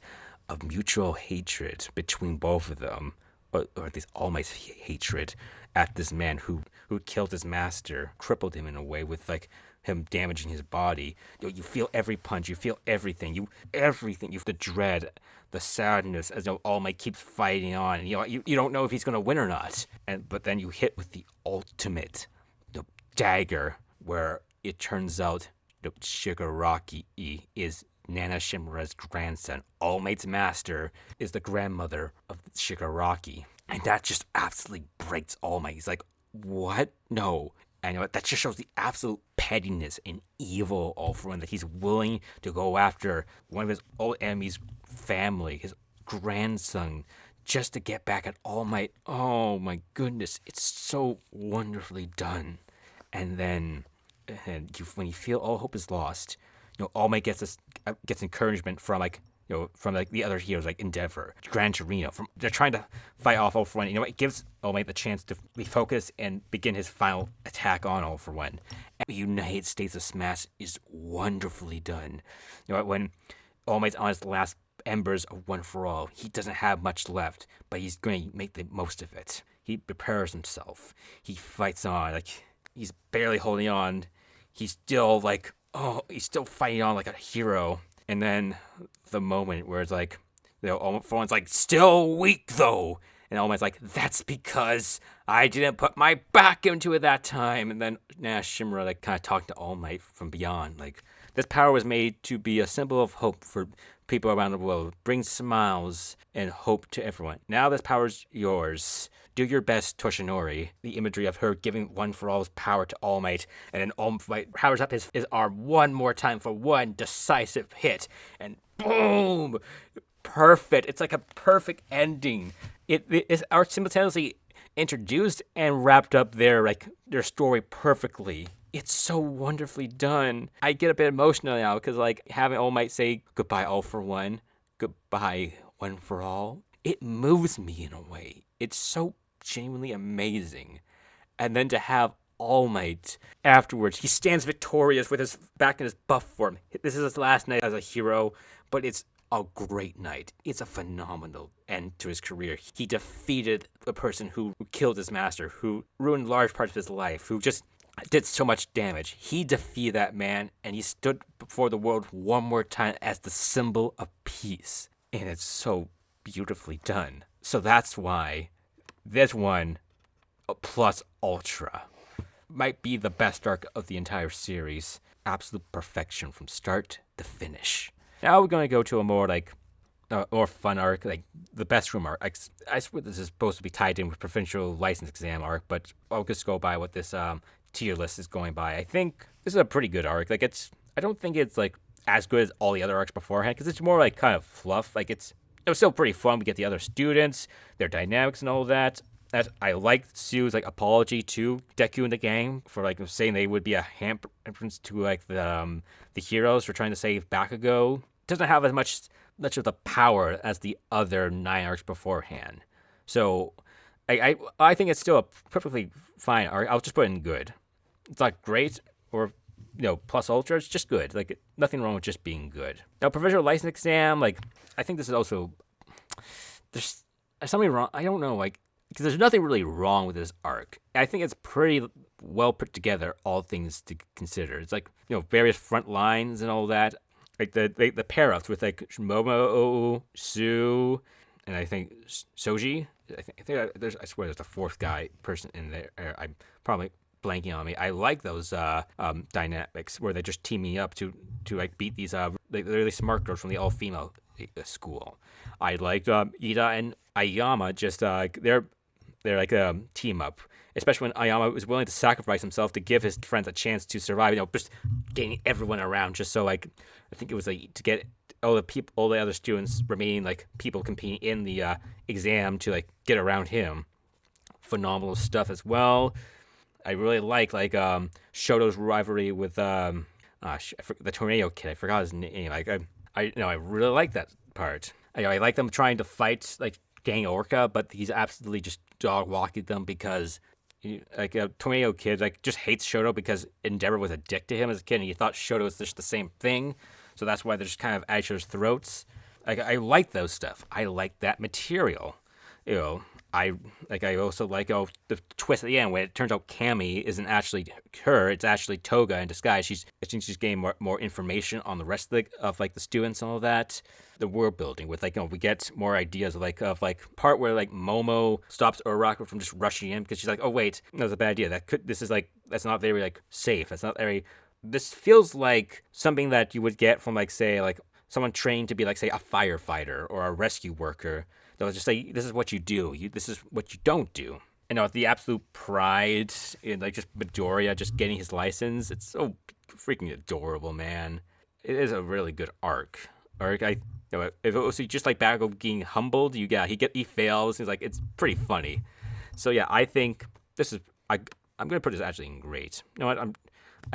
[SPEAKER 1] of mutual hatred between both of them, or at least All Might's hatred at this man who killed his master, crippled him in a way with like him damaging his body. You feel every punch, you feel everything, you the dread, the sadness as All Might keeps fighting on, and you don't know if he's gonna win or not. But then you hit with the ultimate, the dagger, where it turns out that Shigaraki is Nana Shimura's grandson. All Might's master is the grandmother of Shigaraki. And that just absolutely breaks All Might. He's like, what? No. And that just shows the absolute pettiness and evil All for One, that he's willing to go after one of his old enemy's family, his grandson, just to get back at All Might. Oh my goodness, it's so wonderfully done. And then when you feel all hope is lost, All Might gets encouragement from the other heroes like Endeavor, Gran Torino. They're trying to fight off All for One. It gives All Might the chance to refocus and begin his final attack on All for One. And the United States of Smash is wonderfully done. When All Might's on his last embers of One for All, he doesn't have much left, but he's going to make the most of it. He prepares himself. He fights on. Like, he's barely holding on. He's still fighting on like a hero. And then the moment where it's like, All for One's like, still weak though. And All Might's like, that's because I didn't put my back into it that time. And then Nana Shimura like kind of talking to All Might from beyond. Like, this power was made to be a symbol of hope for people around the world. Bring smiles and hope to everyone. Now this power's yours. Do your best, Toshinori. The imagery of her giving One for All's power to All Might, and then All Might powers up his arm one more time for one decisive hit, and boom! Perfect. It's like a perfect ending. It's simultaneously introduced and wrapped up their story perfectly. It's so wonderfully done. I get a bit emotional now because like having All Might say goodbye All for One, goodbye One for All, it moves me in a way. It's so genuinely amazing. And then to have All Might afterwards, he stands victorious with his back in his buff form. This is his last night as a hero, but it's a great night. It's a phenomenal end to his career. He defeated the person who killed his master, who ruined large parts of his life, who just did so much damage. He defeated that man, and he stood before the world one more time as the symbol of peace. And it's so beautifully done. So that's why this one, plus Ultra, might be the best arc of the entire series. Absolute perfection from start to finish. Now we're going to go to a more more fun arc, like the best room arc. I swear this is supposed to be tied in with Provisional License Exam arc, but I'll just go by what this tier list is going by. I think this is a pretty good arc. I don't think it's as good as all the other arcs beforehand, because it's more like kind of fluff. Like it was still pretty fun. We get the other students, their dynamics and all that. I liked Sue's like apology to Deku and the gang for like saying they would be a hindrance to like the heroes for trying to save Bakugo. It doesn't have as much of the power as the other 9 arcs beforehand. So I think it's still a perfectly fine arc. I'll just put it in good. It's not great or plus ultra. It's just good. Like nothing wrong with just being good. Now provisional license exam. Like I think this is also there's something wrong. I don't know. Like because there's nothing really wrong with this arc. I think it's pretty well put together. All things to consider. It's like various front lines and all that. Like the pair ups with like Momo, Sue, and I think Soji. I swear there's a fourth person in there. I'm probably blanking on me. I like those dynamics where they're just teaming up to like beat these really smart girls from the all female school. I liked Ida and Ayama. Just they're like a team up. Especially when Ayama was willing to sacrifice himself to give his friends a chance to survive. Just getting everyone around, just so like I think it was like to get all the other students remaining like people competing in the exam to like get around him. Phenomenal stuff as well. I really like Shoto's rivalry with the Tornado Kid. I forgot his name. Like I really like that part. I like them trying to fight like Gang Orca, but he's absolutely just dog walking them because like a Tornado Kid like just hates Shoto because Endeavor was a dick to him as a kid, and he thought Shoto was just the same thing. So that's why they're just kind of at each other's throats. Like I like those stuff. I like that material. I also like the twist at the end when it turns out Cammy isn't actually her, it's actually Toga in disguise. I think she's getting more information on the rest of the students and all that. The world building with we get more ideas of part where like Momo stops Uraraka from just rushing in because she's like, oh wait, that was a bad idea. That's not very like safe. That's not very. This feels like something that you would get from say someone trained to be say a firefighter or a rescue worker. They'll just say, this is what you do. This is what you don't do. And the absolute pride in just Midoriya just getting his license. It's so freaking adorable, man. It is a really good arc. If it was just like Bakugo getting humbled, he fails. It's pretty funny. So yeah, I think this is I'm gonna put this actually in great. You know what?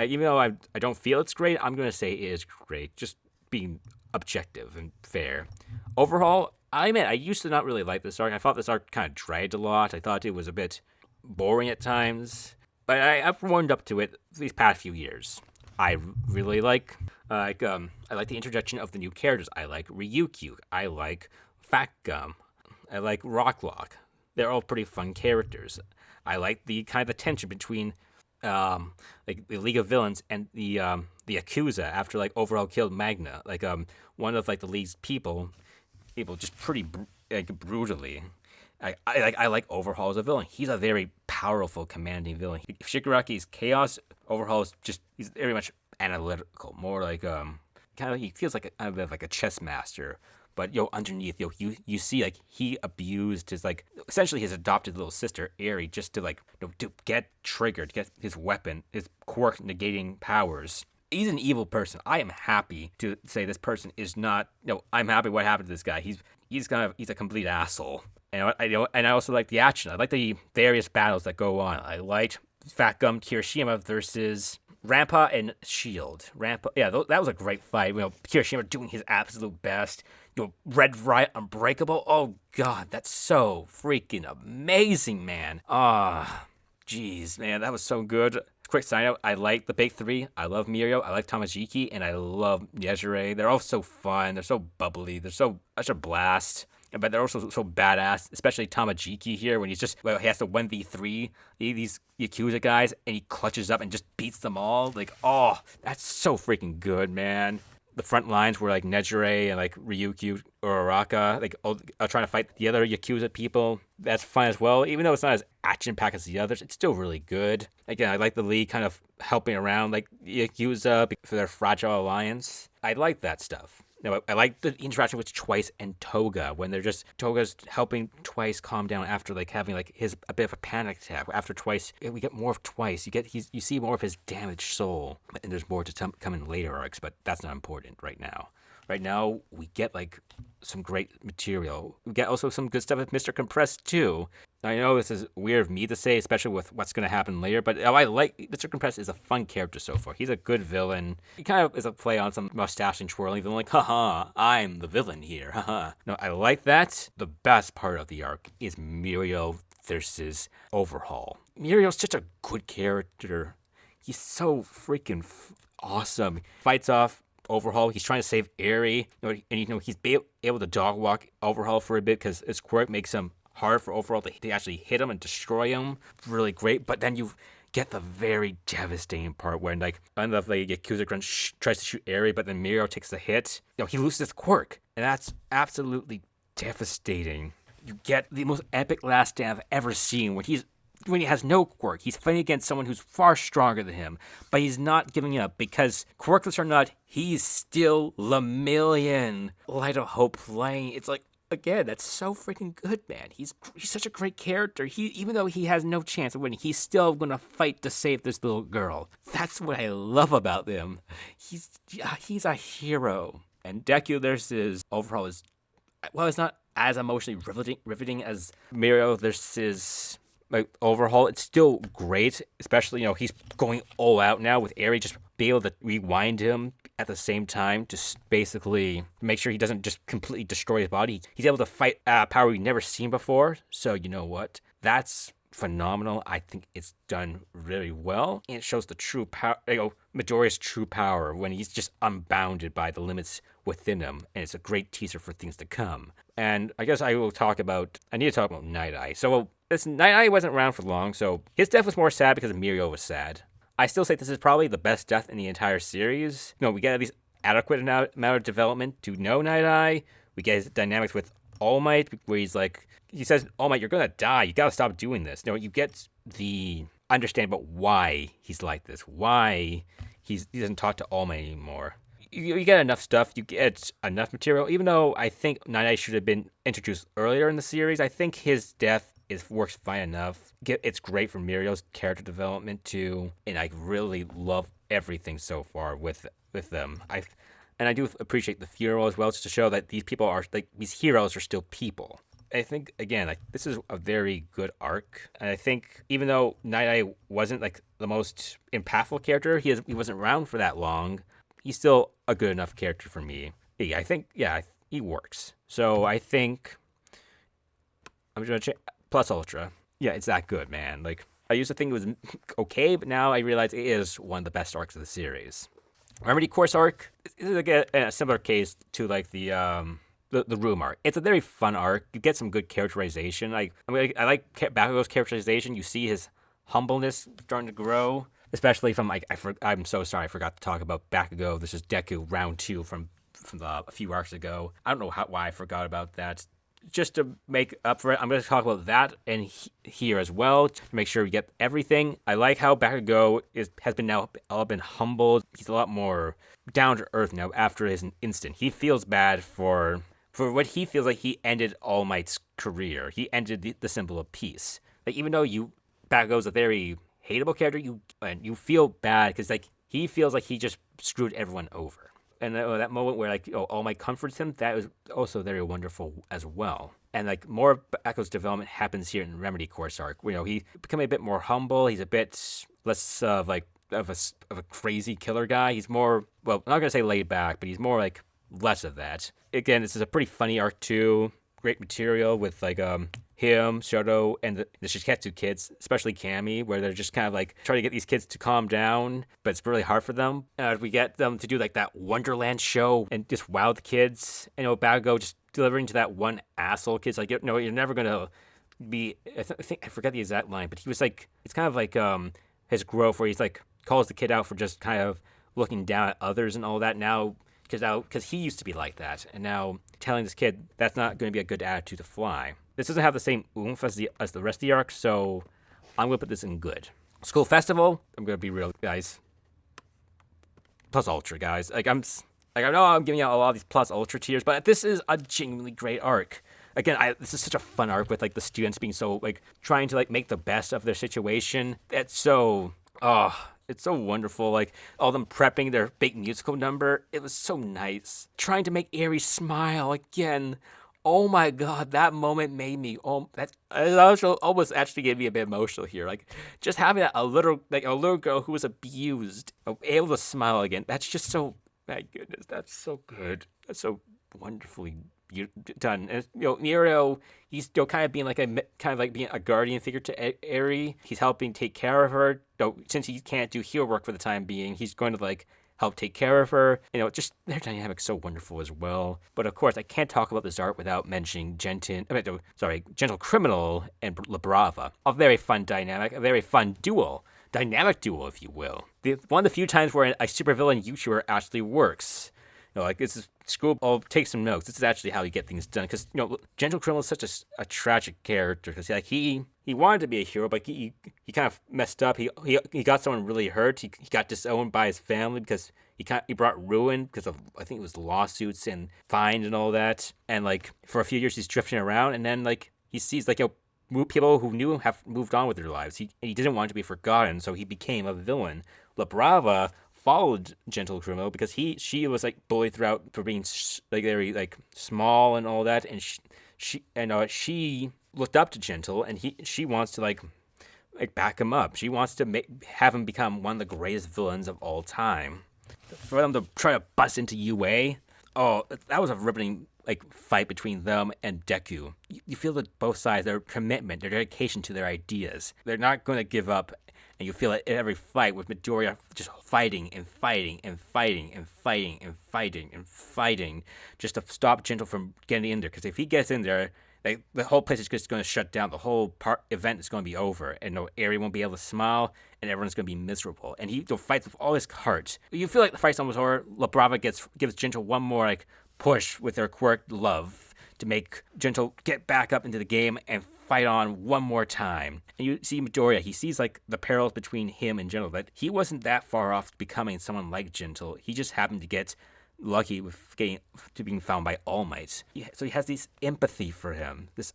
[SPEAKER 1] Even though I don't feel it's great, I'm gonna say it is great. Just being objective and fair. Overhaul. I used to not really like this arc. I thought this arc kind of dragged a lot. I thought it was a bit boring at times. But I've warmed up to it these past few years. I really like I like the introduction of the new characters. I like Ryukyu. I like Fat Gum. I like Rocklock. They're all pretty fun characters. I like the kind of the tension between the League of Villains and the Yakuza after Overhaul killed Magna. One of the League's people just pretty brutally. I like Overhaul as a villain. He's a very powerful, commanding villain. If Shigaraki's chaos, Overhaul is he's very much analytical, more he feels like a chess master. But underneath, you see he abused his essentially his adopted little sister Eri just to to get triggered, get his weapon, his quirk negating powers. He's an evil person. I am happy to say this person is not. I'm happy what happened to this guy. He's a complete asshole. And I also like the action. I like the various battles that go on. I liked Fat Gum Kirishima versus Rampa and Shield. That was a great fight. Kirishima doing his absolute best. Red Riot Unbreakable. Oh God, that's so freaking amazing, man. Jeez, man, that was so good. Quick sign out, I like the big three. I love Mirio, I like Tamajiki, and I love Nejire. They're all so fun. They're so bubbly. They're such a blast. But they're also so badass, especially Tamajiki here when he has to 1v3 these Yakuza guys, and he clutches up and just beats them all. That's so freaking good, man. The front lines were Nejire and Ryukyu or Araka, trying to fight the other Yakuza people. That's fun as well. Even though it's not as action-packed as the others, it's still really good. Again, I like the League kind of helping around Yakuza for their fragile alliance. I like that stuff. I like the interaction with Twice and Toga when Toga's helping Twice calm down after like having like a bit of a panic attack. After Twice, we get more of Twice. You see more of his damaged soul, and there's more to come in later arcs, but that's not important right now. Right now, we get like some great material. We get also some good stuff with Mr. Compressed too. I know this is weird of me to say, especially with what's going to happen later, but I like Mr. Compressed is a fun character so far. He's a good villain. He kind of is a play on some mustache and twirling villain, like, haha, I'm the villain here, haha. No, I like that. The best part of the arc is Muriel versus Overhaul. Muriel's such a good character. He's so freaking awesome. Fights off Overhaul. He's trying to save Aerie, and he's able to dog walk Overhaul for a bit because his quirk makes him hard for Overhaul to actually hit him and destroy him. Really great. But then you get the very devastating part when like Yakuza Grunt tries to shoot Aerie, but then Muriel takes the hit. He loses his quirk, and that's absolutely devastating. You get the most epic last stand I've ever seen when he has no quirk. He's fighting against someone who's far stronger than him, but he's not giving up because, quirkless or not, he's still Lemillion. Light of Hope playing. It's like, again, that's so freaking good, man. He's such a great character. Even though he has no chance of winning, he's still gonna fight to save this little girl. That's what I love about him. He's a hero. And Deku versus Overhaul is, well, it's not as emotionally riveting as Muriel versus like Overhaul. It's still great, especially he's going all out now with Aerie, just be able to rewind him at the same time, just basically make sure he doesn't just completely destroy his body. He's able to fight power we've never seen before. So you know what? That's phenomenal. I think it's done really well, and it shows the true power, Midoriya's true power when he's just unbounded by the limits within him, and it's a great teaser for things to come. And I guess I need to talk about Night Eye. So Night Eye wasn't around for long, so his death was more sad because Muriel was sad. I still say this is probably the best death in the entire series. We get at least adequate amount of development to know Night Eye. We get his dynamics with All Might, where he says, All Might, you're gonna die. You gotta stop doing this. You get the understand about why he's like this, why he doesn't talk to All Might anymore. You get enough stuff, you get enough material. Even though I think Night Eye should have been introduced earlier in the series, I think his death works fine enough. It's great for Muriel's character development too, and I really love everything so far with them. I do appreciate the funeral as well, just to show that these people are these heroes are still people. I think again, this is a very good arc, and I think even though Night Eye wasn't the most impactful character, he wasn't around for that long. He's still a good enough character for me. I think he works. So I think I'm just gonna check. Plus Ultra. Yeah, it's that good, man. I used to think it was okay, but now I realize it is one of the best arcs of the series. Remedial Course arc is a similar case to the Room arc. It's a very fun arc. You get some good characterization. I like Bakugo's characterization. You see his humbleness starting to grow, especially from I'm so sorry I forgot to talk about Bakugo. This is Deku round 2 from a few arcs ago. I don't know why I forgot about that. Just to make up for it, I'm going to talk about that and here as well to make sure we get everything. I like how Bakugo has been humbled. He's a lot more down to earth now after his instant. He feels bad for what he feels like he ended All Might's career. He ended the symbol of peace. Even though Bakugo's a very hateable character, you feel bad because he feels like he just screwed everyone over. And that moment where All Might comforts him, that was also very wonderful as well. And more of Bakugo's development happens here in Remedy Course arc. He become a bit more humble. He's a bit less of a crazy killer guy. He's more, well, I'm not gonna say laid back, but he's more less of that. Again, this is a pretty funny arc too. Great material with him, Shoto, and the Shiketsu kids, especially Cammy, where they're just kind of trying to get these kids to calm down, but it's really hard for them. We get them to do that Wonderland show and just wow the kids. And Bakugo just delivering to that one asshole kid's you're never gonna be. I forget the exact line, but he was it's kind of his growth where he's calls the kid out for just kind of looking down at others and all that now. Because he used to be like that, and now telling this kid that's not going to be a good attitude to fly. This doesn't have the same oomph as the rest of the arc, so I'm going to put this in good. School Festival, I'm going to be real, guys. Plus Ultra, guys. Like, I know I'm giving out a lot of these plus ultra tiers, but this is a genuinely great arc. Again, this is such a fun arc with like the students being so like trying to like make the best of their situation. It's so it's so wonderful. Like all them prepping their big musical number. It was so nice. Trying to make Aries smile again. Oh my god, that moment made me that almost actually gave me a bit emotional here. Like just having a little girl who was abused able to smile again. That's just so, my goodness, that's so good. That's so wonderfully done. And Nero, he's kind of being being a guardian figure to Eri. He's helping take care of her. Though since he can't do hero work for the time being, he's going to like help take care of her. Just their dynamic's so wonderful as well. But of course, I can't talk about this art without mentioning Gentle Criminal and La Brava. A very fun dynamic, a very fun duel. Dynamic duel, if you will. One of the few times where a supervillain YouTuber actually works. This is school. I'll take some notes. This is actually how you get things done. Because Gentle Criminal is such a tragic character. Because he wanted to be a hero, but he kind of messed up. He got someone really hurt. He got disowned by his family because he brought ruin because of, I think it was lawsuits and fines and all that. And like for a few years he's drifting around, and then like he sees like people who knew him have moved on with their lives. He didn't want to be forgotten, so he became a villain. La Brava followed Gentle Criminal because she was like bullied throughout for being like very like small and all that, and she looked up to Gentle, and she wants to like back him up. She wants to have him become one of the greatest villains of all time. For them to try to bust into UA, that was a riveting fight between them and Deku. You feel that both sides, their commitment, their dedication to their ideas. They're not going to give up. And you feel it in every fight with Midoriya just fighting and fighting and fighting and fighting and fighting and fighting just to stop Gentle from getting in there. Because if he gets in there, the whole place is just going to shut down. The whole event is going to be over. And Eri won't be able to smile, and everyone's going to be miserable. And he fights with all his heart. You feel like the fight's almost over. La Brava gives Gentle one more push with her quirk love to make Gentle get back up into the game and fight on one more time. And you see Midoriya, he sees the perils between him and Gentle, that he wasn't that far off becoming someone like Gentle. He just happened to get lucky with being found by All Might. So he has this empathy for him, this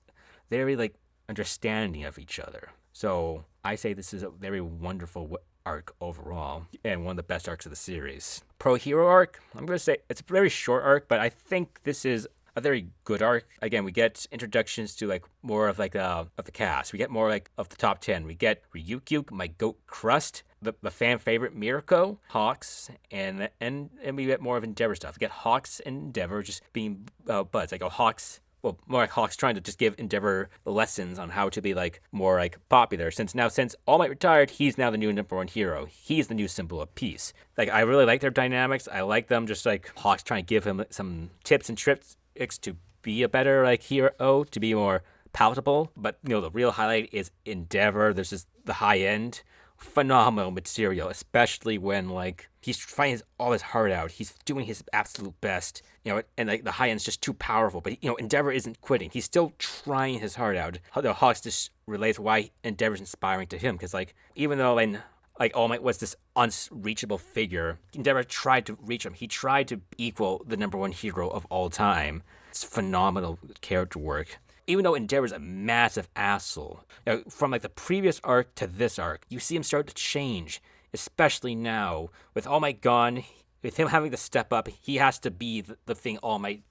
[SPEAKER 1] very understanding of each other. So I say this is a very wonderful arc overall, and one of the best arcs of the series. Pro Hero Arc, I'm going to say it's a very short arc, but I think this is a very good arc. Again, we get introductions to more of of the cast. We get more of the top 10. We get Ryukyu, my goat Crust, the fan favorite Mirko, Hawks, and we get more of Endeavor stuff. We get Hawks and Endeavor just being buds. Hawks. Well, more like Hawks trying to just give Endeavor lessons on how to be more popular. Since All Might retired, he's now the new #1 hero. He's the new symbol of peace. I really like their dynamics. I like them just Hawks trying to give him some tips and tricks to be a better hero, to be more palatable. But the real highlight is Endeavor. There's just the high end, phenomenal material, especially when he's trying all his heart out. He's doing his absolute best, and the high end's just too powerful. But Endeavor isn't quitting. He's still trying his heart out. The Hawks just relates why Endeavor's inspiring to him, because even though All Might was this unreachable figure, Endeavor tried to reach him. He tried to equal the #1 hero of all time. It's phenomenal character work. Even though Endeavor's a massive asshole, from the previous arc to this arc, you see him start to change, especially now. With All Might gone, with him having to step up, he has to be the thing All Might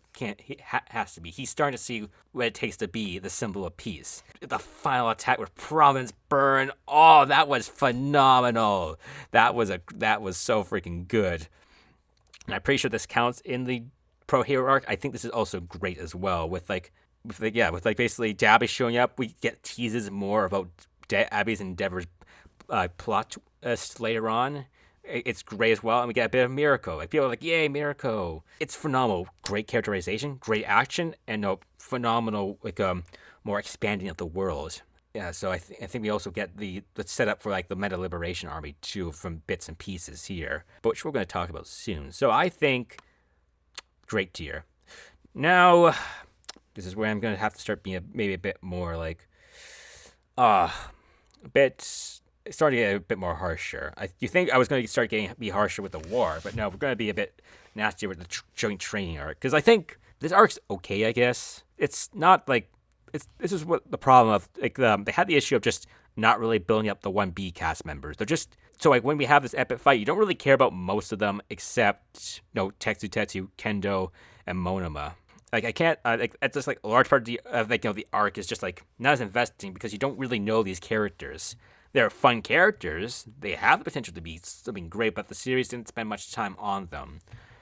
[SPEAKER 1] has to be. He's starting to see what it takes to be the symbol of peace. The final attack with Province Burn, that was phenomenal. That was so freaking good. And I'm pretty sure this counts in the Pro Hero arc. I think this is also great as well. With basically Dabby showing up, we get teases more about Abby's and Endeavor's plot later on. It's great as well, and we get a bit of Mirko. People are yay, Mirko. It's phenomenal. Great characterization, great action, and phenomenal, more expanding of the world. Yeah, so I think we also get the setup for the Meta Liberation Army too, from bits and pieces here, which we're going to talk about soon. So I think great tier. Now, this is where I'm going to have to start being maybe a bit more a bit starting to get a bit more harsher. You think I was going to start be harsher with the war, but no, we're going to be a bit nastier with the joint training arc. Because I think this arc's okay, I guess. It's not like this is what the problem of they had the issue of just not really building up the 1B cast members. They're just so like when we have this epic fight, you don't really care about most of them except Tetsu, Kendo, and Monoma. Like I can't like it's just like a large part of the arc is just like not as investing because you don't really know these characters. They're fun characters. They have the potential to be something great, but the series didn't spend much time on them.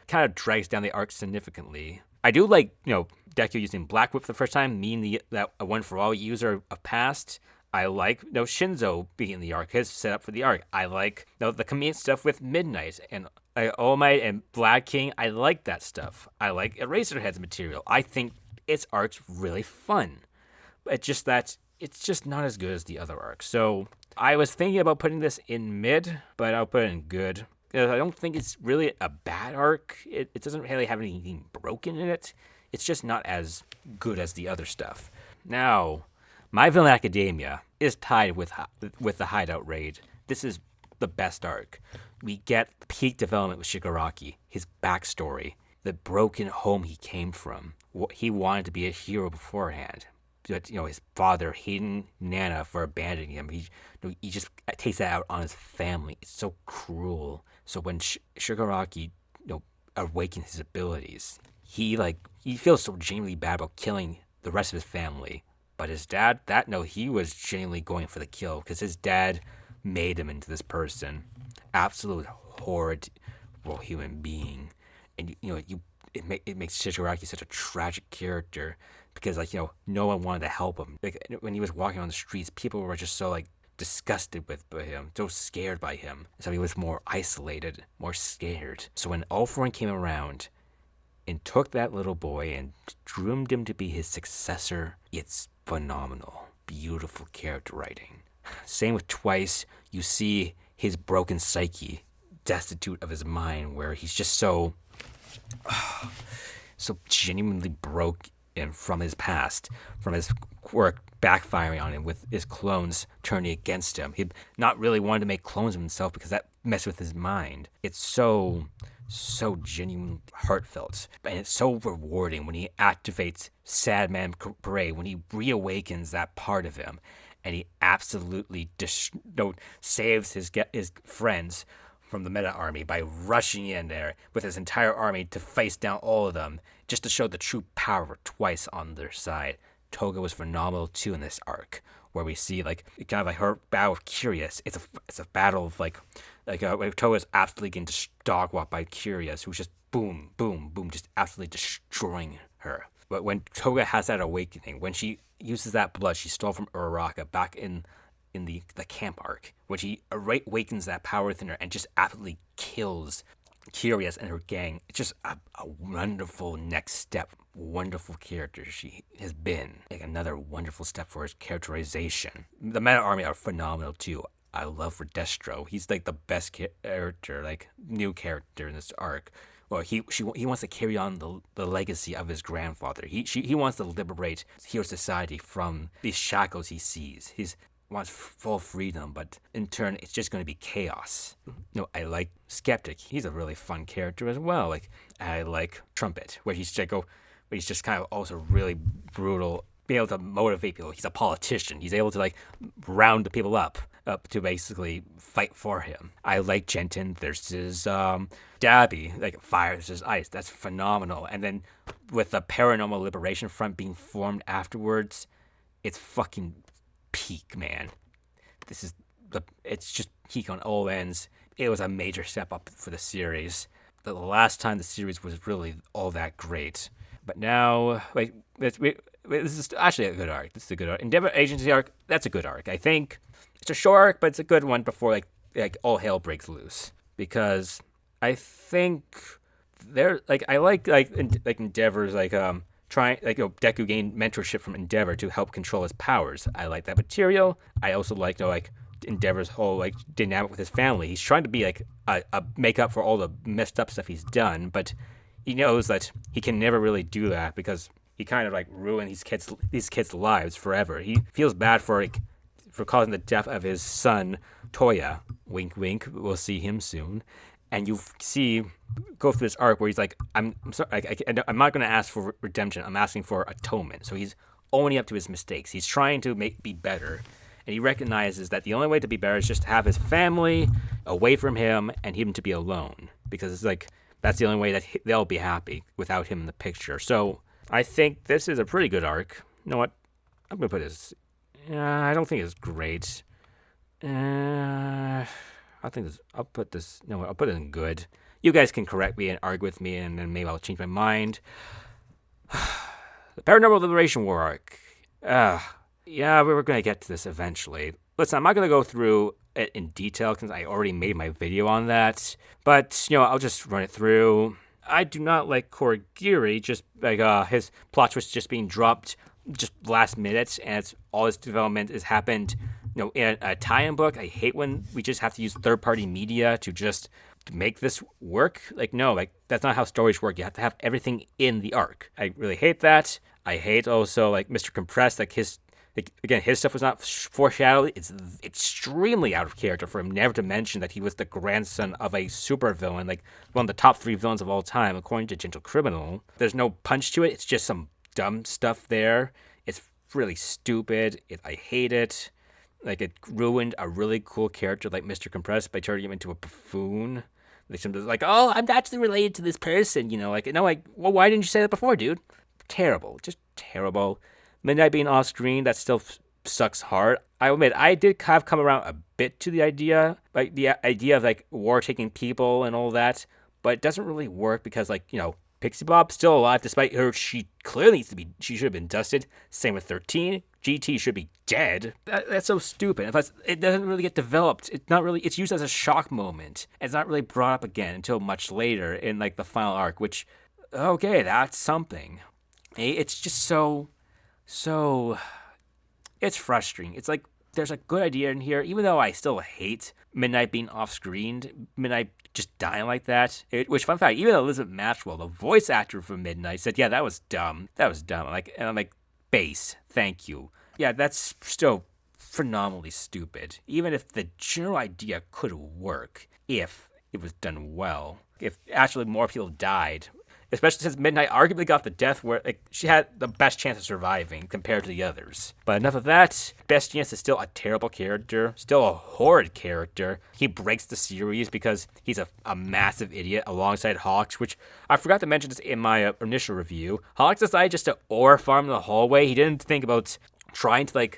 [SPEAKER 1] Kind of drags down the arc significantly. I do like, Deku using Black Whip for the first time, that a one for all user of past. I like, Shinzo being in the arc, his setup for the arc. I like, the comedic stuff with Midnight and All Might and Black King. I like that stuff. I like Eraserhead's material. I think its arc's really fun. It's just that it's just not as good as the other arcs. So I was thinking about putting this in mid, but I'll put it in good. I don't think it's really a bad arc. It doesn't really have anything broken in it. It's just not as good as the other stuff. Now, My Villain Academia is tied with the Hideout Raid. This is the best arc. We get peak development with Shigaraki, his backstory, the broken home he came from. He wanted to be a hero beforehand. But, his father hating Nana for abandoning him. He just takes that out on his family. It's so cruel. So when Shigaraki, awakens his abilities, he feels so genuinely bad about killing the rest of his family. But his dad, he was genuinely going for the kill because his dad made him into this person. Absolute horrid human being. And, it makes Shigaraki such a tragic character because, no one wanted to help him. Like, when he was walking on the streets, people were just so, disgusted by him, so scared by him. So he was more isolated, more scared. So when All For One came around and took that little boy and groomed him to be his successor, it's phenomenal. Beautiful character writing. Same with Twice. You see his broken psyche, destitute of his mind, where he's just so genuinely broke and from his past, from his work backfiring on him with his clones turning against him. He not really wanted to make clones of himself because that messed with his mind. It's so genuine, heartfelt, and it's so rewarding when he activates Sad Man Parade, when he reawakens that part of him, and he absolutely saves his friends from the Meta Army by rushing in there with his entire army to face down all of them, just to show the true power of Twice on their side. Toga was phenomenal too in this arc, where we see her battle with Curious. It's a battle of where Toga's absolutely getting dog walked by Curious, who's just boom, boom, boom, just absolutely destroying her. But when Toga has that awakening, when she uses that blood she stole from Uraraka back in the camp arc, when she awakens that power within her and just absolutely kills Curious and her gang, it's just a wonderful next step. Wonderful character she has been. Another wonderful step for his characterization. The Meta Army are phenomenal too. I love for Destro. He's the best character, new character in this arc. Well, he wants to carry on the legacy of his grandfather. He wants to liberate Hero Society from these shackles he sees. He wants full freedom, but in turn, it's just going to be chaos. I like Skeptic. He's a really fun character as well. I like Trumpet, where he's just kind of also really brutal, be able to motivate people. He's a politician. He's able to round the people up to basically fight for him. I like Genton. There's his Dabby, Fire versus Ice. That's phenomenal. And then with the Paranormal Liberation Front being formed afterwards, it's fucking peak, man. It's just peak on all ends. It was a major step up for the series. The last time the series was really all that great. But now, this is actually a good arc. This is a good arc. Endeavor Agency arc, that's a good arc. I think it's a short arc, but it's a good one before all hell breaks loose. Because I think I like Endeavor's trying Deku gained mentorship from Endeavor to help control his powers. I like that material. I also like Endeavor's whole dynamic with his family. He's trying to be a make up for all the messed up stuff he's done, but he knows that he can never really do that because he kind of ruined these kids' lives forever. He feels bad for for causing the death of his son, Toya. Wink, wink. We'll see him soon. And you go through this arc where he's like, I'm sorry, I'm not going to ask for redemption. I'm asking for atonement. So he's owning up to his mistakes. He's trying to be better. And he recognizes that the only way to be better is just to have his family away from him and him to be alone. Because it's like, that's the only way that they'll be happy without him in the picture. So I think this is a pretty good arc. You know what? I'm going to put this... I don't think it's great. I'll put this... No, I'll put it in good. You guys can correct me and argue with me, and then maybe I'll change my mind. The Paranormal Liberation War Arc. Yeah, we're going to get to this eventually. Listen, I'm not going to go through it in detail because I already made my video on that. But, I'll just run it through. I do not like Korigiri, just like his plot twist just being dropped just last minute, and all his development has happened, in a tie-in book. I hate when we just have to use third-party media to make this work. No, that's not how stories work. You have to have everything in the arc. I really hate that. I hate also Mr. Compressed, his stuff was not foreshadowed. It's extremely out of character for him never to mention that he was the grandson of a supervillain, one of the top 3 villains of all time, according to Gentle Criminal. There's no punch to it. It's just some dumb stuff there. It's really stupid. I hate it. It ruined a really cool character like Mr. Compressed by turning him into a buffoon. Oh, I'm actually related to this person, no, well, why didn't you say that before, dude? Terrible. Just terrible. Midnight being off screen, that still sucks hard. I admit, I did kind of come around a bit to the idea, of war taking people and all that, but it doesn't really work because Pixie Bob's still alive despite her. She clearly she should have been dusted. Same with 13. GT should be dead. That's so stupid. It doesn't really get developed. It's used as a shock moment. It's not really brought up again until much later in the final arc, which, okay, that's something. It's just so, it's frustrating. It's there's a good idea in here, even though I still hate Midnight being off-screened, Midnight just dying like that. Which, fun fact, even Elizabeth Maxwell, the voice actor for Midnight, said, yeah, that was dumb. That was dumb. And I'm like, base, thank you. Yeah, that's still phenomenally stupid. Even if the general idea could work, if it was done well, if actually more people died, especially since Midnight arguably got the death where she had the best chance of surviving compared to the others. But enough of that. Best Genius is still a terrible character, still a horrid character. He breaks the series because he's a massive idiot alongside Hawks, which I forgot to mention this in my initial review. Hawks decided just to ore farm the hallway. He didn't think about trying to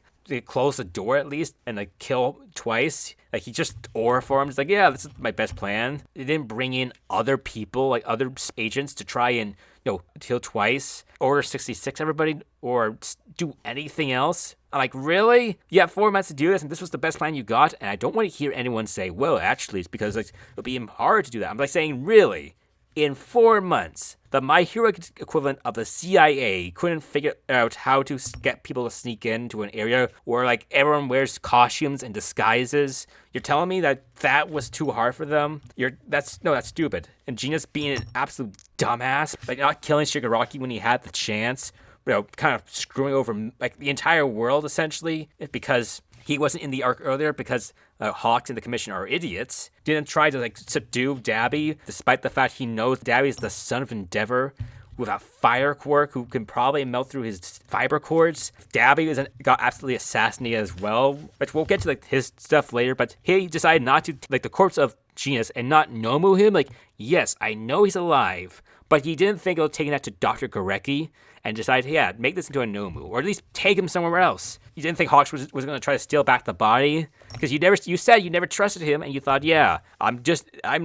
[SPEAKER 1] close the door at least and kill twice. He just ore farmed. It's yeah, this is my best plan. They didn't bring in other people, other agents to try and kill twice, Order 66 everybody, or do anything else. I'm really? You have 4 months to do this, and this was the best plan you got? And I don't want to hear anyone say, well, actually, it's because it'll be hard to do that. I'm saying, really? In 4 months, the My Hero equivalent of the CIA couldn't figure out how to get people to sneak into an area where everyone wears costumes and disguises. You're telling me that was too hard for them? That's stupid. And Genius being an absolute dumbass, not killing Shigaraki when he had the chance, kind of screwing over the entire world essentially because he wasn't in the arc earlier because Hawks and the Commission are idiots. Didn't try to subdue Dabby, despite the fact he knows Dabby's the son of Endeavor with a fire quirk who can probably melt through his fiber cords. Dabby got absolutely assassinated as well, which we'll get to his stuff later. But he decided not to the corpse of Genius and not Nomu him. Yes, I know he's alive, but he didn't think of taking that to Dr. Gorecki and decided, yeah, make this into a Nomu, or at least take him somewhere else. You didn't think Hawks was going to try to steal back the body? Because you said you never trusted him, and you thought, yeah, I'm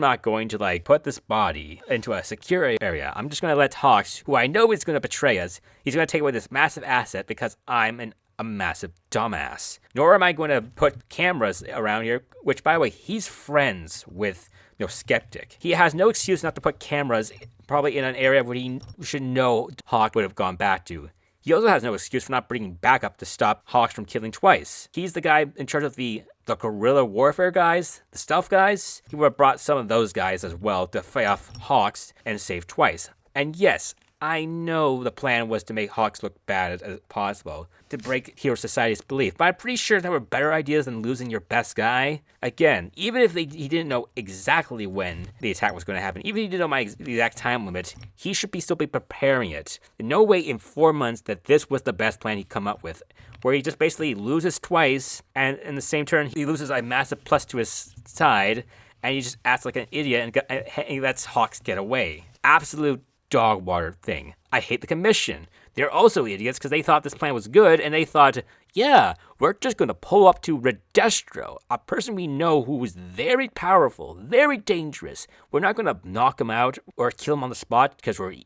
[SPEAKER 1] not going to put this body into a secure area. I'm just going to let Hawks, who I know is going to betray us, he's going to take away this massive asset because I'm a massive dumbass. Nor am I going to put cameras around here, which, by the way, he's friends with Skeptic. He has no excuse not to put cameras probably in an area where he should know Hawk would have gone back to. He also has no excuse for not bringing backup to stop Hawks from killing twice. He's the guy in charge of the guerrilla warfare guys, the stealth guys. He would have brought some of those guys as well to fight off Hawks and save twice. And yes, I know the plan was to make Hawks look bad as possible, to break Hero Society's belief, but I'm pretty sure there were better ideas than losing your best guy. Again, even if he didn't know exactly when the attack was going to happen, even if he didn't know the exact time limit, he should still be preparing it. No way in 4 months that this was the best plan he'd come up with, where he just basically loses twice, and in the same turn, he loses a massive plus to his side, and he just acts like an idiot and lets Hawks get away. Absolute dog water thing. I hate the commission. They're also idiots because they thought this plan was good, and they thought, yeah, we're just going to pull up to Redestro, a person we know who is very powerful, very dangerous. We're not going to knock him out or kill him on the spot because we're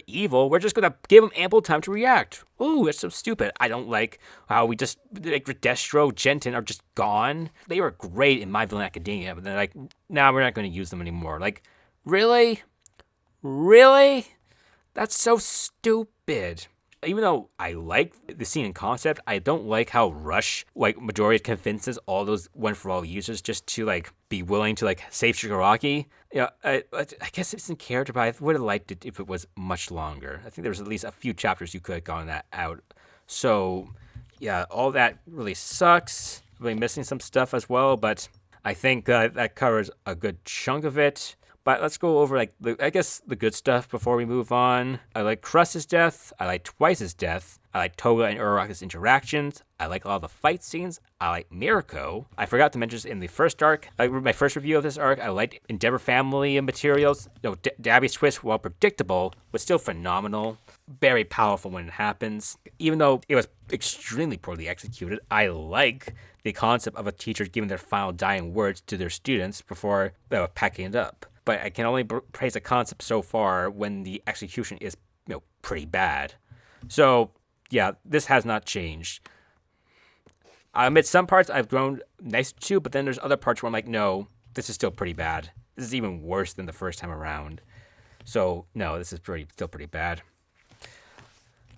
[SPEAKER 1] evil. We're just going to give him ample time to react. Ooh, that's so stupid. I don't like how we just, like, Redestro, Genton are just gone. They were great in My Villain Academia, but they're like, nah, we're not going to use them anymore. Like, really? Really? That's so stupid. Even though I like the scene and concept, I don't like how Rush, like, Midoriya convinces all those one-for-all users just to, like, be willing to, like, save Shigaraki. I guess it's in character, but I would have liked it if it was much longer. I think there was at least a few chapters you could have gotten that out. So, yeah, all that really sucks. Really missing some stuff as well, but I think that covers a good chunk of it. But let's go over, like, the good stuff before we move on. I like Crust's death. I like Twice's death. I like Toga and Uraraku's interactions. I like all the fight scenes. I like Mirko. I forgot to mention this in the first arc. My first review of this arc, I liked Endeavor family materials. Dabby's twist, while predictable, was still phenomenal. Very powerful when it happens. Even though it was extremely poorly executed, I like the concept of a teacher giving their final dying words to their students before packing it up. But I can only praise the concept so far when the execution is, pretty bad. So, yeah, this has not changed. I admit some parts I've grown nice to, but then there's other parts where I'm like, no, this is still pretty bad. This is even worse than the first time around. So, no, this is still pretty bad.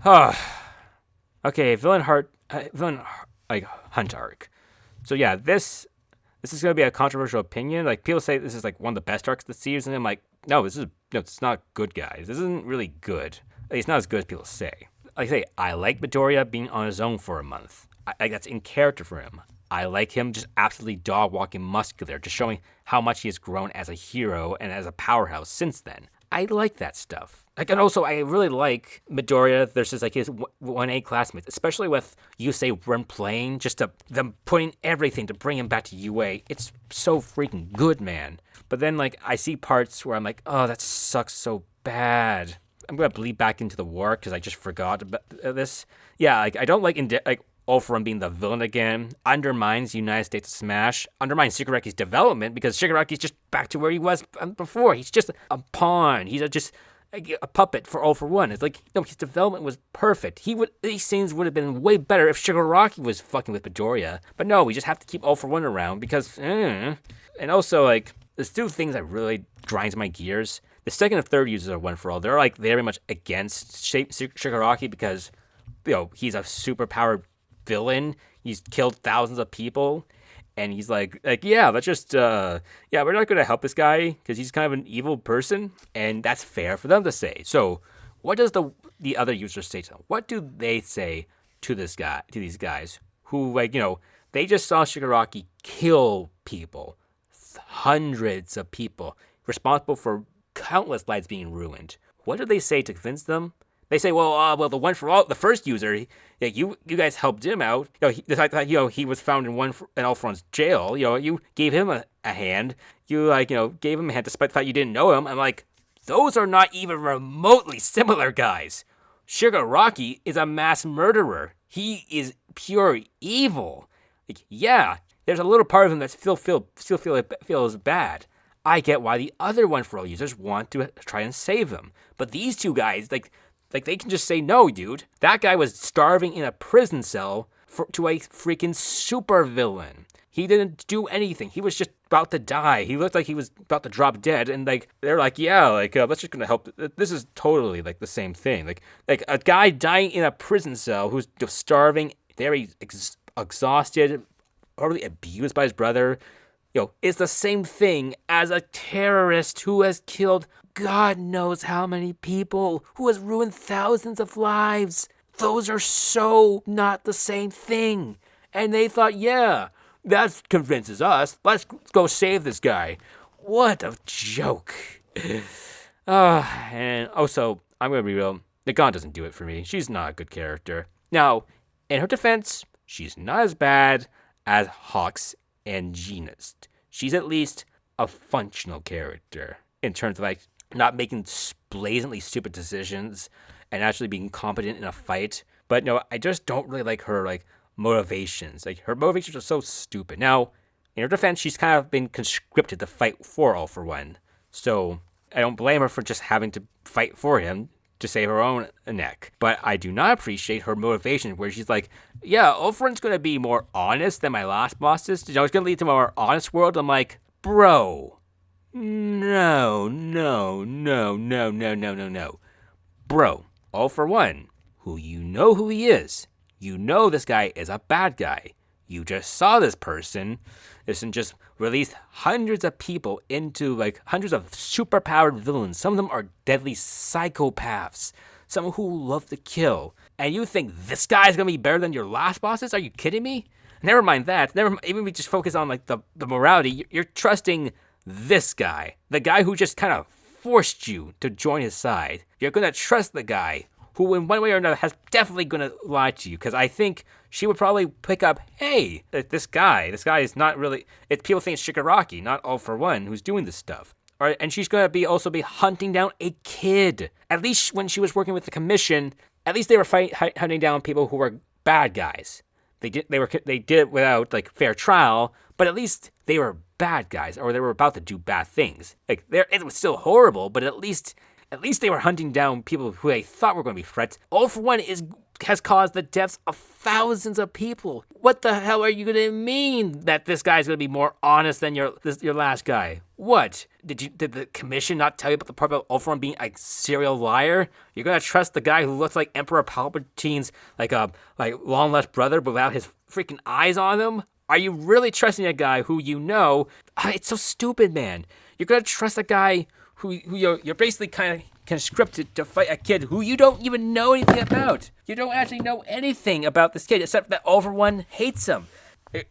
[SPEAKER 1] Okay, villain Hunt arc. So yeah, this is going to be a controversial opinion. Like, people say this is like one of the best arcs of the series, and I'm like, no, it's not good, guys. This isn't really good. It's not as good as people say. Like I say, I like Midoriya being on his own for a month. That's in character for him. I like him just absolutely dog-walking muscular, just showing how much he has grown as a hero and as a powerhouse since then. I like that stuff. And also, I really like Midoriya versus, like, his 1A classmates, especially with Yusei when playing, just them putting everything to bring him back to UA. It's so freaking good, man. But then, like, I see parts where I'm like, oh, that sucks so bad. I'm going to bleed back into the war because I just forgot about this. Yeah, like, I don't like All For One being the villain again. Undermines United States of Smash. Undermines Shigaraki's development because Shigaraki's just back to where he was before. He's just a pawn. He's just a puppet for All For One. It's like, his development was perfect. These scenes would have been way better if Shigaraki was fucking with Midoriya. But no, we just have to keep All For One around because, And also, like, there's two things that really grinds my gears. The second and third users of One For All, they're, like, very much against Shigaraki because, he's a superpowered villain. He's killed thousands of people. And he's like, yeah, let's just, we're not going to help this guy because he's kind of an evil person. And that's fair for them to say. So what does the other users say to them? What do they say to these guys who, like, they just saw Shigaraki kill people, hundreds of people, responsible for countless lives being ruined. What do they say to convince them? They say, well, the One For All, the first user, you guys helped him out. The fact that, he was found in All For One's jail, you gave him a hand. You, gave him a hand despite the fact you didn't know him. I'm like, those are not even remotely similar, guys. Shigaraki is a mass murderer. He is pure evil. Like, yeah, there's a little part of him that still feels bad. I get why the other One For All users want to try and save him. But these two guys, like they can just say, no, dude. That guy was starving in a prison cell to a freaking super villain. He didn't do anything. He was just about to die. He looked like he was about to drop dead. And, like, they're like, yeah, like, that's just going to help. This is totally, like, the same thing. Like a guy dying in a prison cell who's starving, very exhausted, probably abused by his brother. is the same thing as a terrorist who has killed God knows how many people, who has ruined thousands of lives. Those are so not the same thing. And they thought, yeah, that convinces us. Let's go save this guy. What a joke. And also, I'm going to be real. Nagan doesn't do it for me. She's not a good character. Now, in her defense, she's not as bad as Hawks and Genist. She's at least a functional character in terms of like not making blatantly stupid decisions and actually being competent in a fight. But no, I just don't really like her like motivations. Like her motivations are so stupid. Now, in her defense, she's kind of been conscripted to fight for All For One. So I don't blame her for just having to fight for him to save her own neck. But I do not appreciate her motivation where she's like, yeah, All For One's going to be more honest than my last bosses. It's going to lead to a more honest world. I'm like, bro, no. Bro, All For One, who you know who he is. You know this guy is a bad guy. You just saw this person. This and just released hundreds of people into like hundreds of superpowered villains. Some of them are deadly psychopaths. Some who love to kill. And you think this guy's gonna be better than your last bosses? Are you kidding me? Never mind that. Even if we just focus on like the morality, you're trusting this guy. The guy who just kind of forced you to join his side. You're gonna trust the guy who in one way or another has definitely gonna lie to you. Because I think she would probably pick up, hey, this guy is not really, people think it's Shigaraki, not All For One, who's doing this stuff. All right, and she's going to also be hunting down a kid. At least when she was working with the commission, at least they were hunting down people who were bad guys. They did it without like fair trial, but at least they were bad guys, or they were about to do bad things. Like it was still horrible, but at least they were hunting down people who they thought were going to be threats. All For One has caused the deaths of thousands of people. What the hell are you going to mean that this guy's going to be more honest than your last guy? What? Did the commission not tell you about the part about All For One being a serial liar? You're going to trust the guy who looks like Emperor Palpatine's like long lost brother but without his freaking eyes on him? Are you really trusting a guy who you know? It's so stupid, man. You're going to trust a guy who you're basically kind of conscripted to fight a kid who you don't even know anything about. You don't actually know anything about this kid except that All For One hates him.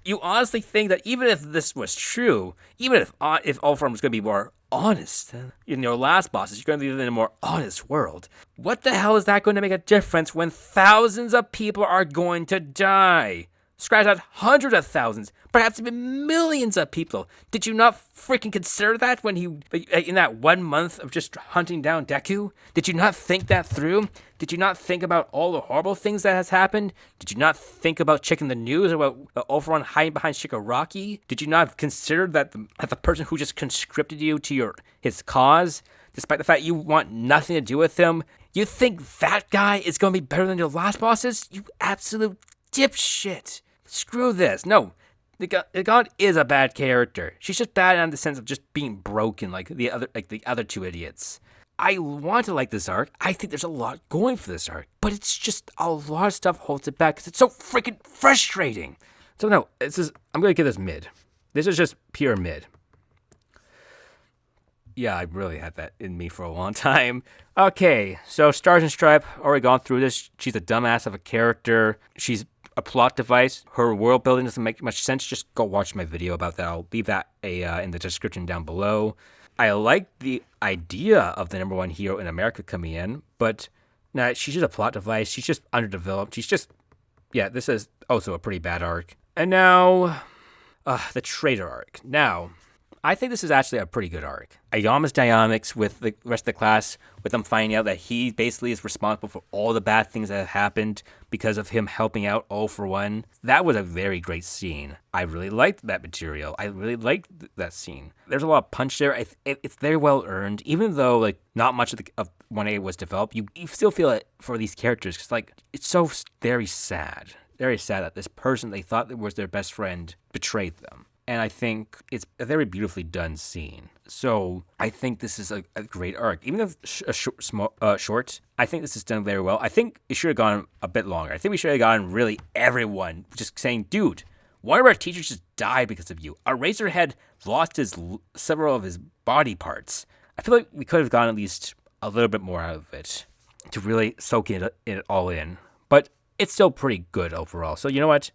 [SPEAKER 1] You honestly think that even if this was true, even if All For One was going to be more honest in your last bosses, you're going to live in a more honest world. What the hell is that going to make a difference when thousands of people are going to die? Scratch out hundreds of thousands, perhaps even millions of people. Did you not freaking consider that when in that 1 month of just hunting down Deku? Did you not think that through? Did you not think about all the horrible things that has happened? Did you not think about checking the news about All For One hiding behind Shigaraki? Did you not consider that the person who just conscripted you to his cause, despite the fact you want nothing to do with him, you think that guy is going to be better than your last bosses? You absolute dipshit. Screw this. No, the god is a bad character. She's just bad in the sense of just being broken like the other two idiots. I want to like this arc. I think there's a lot going for this arc, but it's just a lot of stuff holds it back because it's so freaking frustrating. So no, I'm gonna give this mid. This is just pure mid. Yeah, I really had that in me for a long time. Okay, so Stars and Stripe, already gone through this. She's a dumbass of a character. She's a plot device. Her world building doesn't make much sense. Just go watch my video about that. I'll leave that in the description down below. I like the idea of the number one hero in America coming in, but nah, she's just a plot device. She's just underdeveloped. This is also a pretty bad arc. And now, the Traitor Arc. Now, I think this is actually a pretty good arc. Ayama's dynamics with the rest of the class, with them finding out that he basically is responsible for all the bad things that have happened because of him helping out All For One. That was a very great scene. I really liked that material. I really liked that scene. There's a lot of punch there. It's very well earned. Even though like not much of 1A was developed, you still feel it for these characters because like it's so very sad. Very sad that this person they thought was their best friend betrayed them. And I think it's a very beautifully done scene. So I think this is a great arc. Even if short, I think this is done very well. I think it should have gone a bit longer. I think we should have gotten really everyone just saying, dude, One of our teachers just died because of you. Our Razorhead lost several of his body parts. I feel like we could have gotten at least a little bit more out of it to really soak it all in. But it's still pretty good overall. So you know what?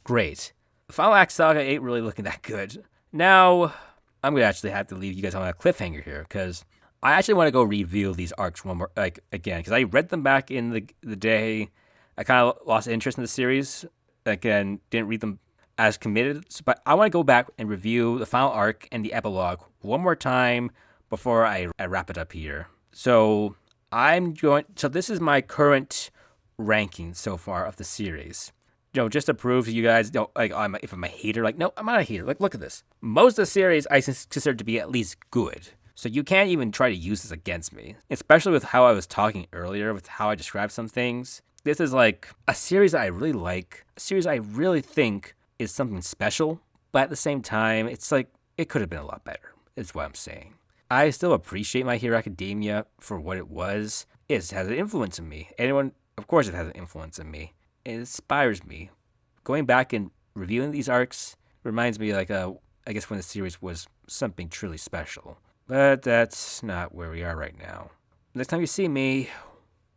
[SPEAKER 1] Great. Final Act Saga ain't really looking that good. Now, I'm going to actually have to leave you guys on a cliffhanger here, because I actually want to go review these arcs one more, again, because I read them back in the day. I kind of lost interest in the series. Again, didn't read them as committed. But I want to go back and review the final arc and the epilogue one more time before I wrap it up here. So this is my current ranking so far of the series. Just to prove to you guys, if I'm a hater, no, I'm not a hater. Look at this. Most of the series I consider to be at least good. So you can't even try to use this against me, especially with how I was talking earlier, with how I described some things. This is a series that I really like, a series I really think is something special, but at the same time, it's it could have been a lot better, is what I'm saying. I still appreciate My Hero Academia for what it was. It has an influence on me. Of course it has an influence on me. It inspires me. Going back and reviewing these arcs reminds me I guess when the series was something truly special. But that's not where we are right now. Next time you see me,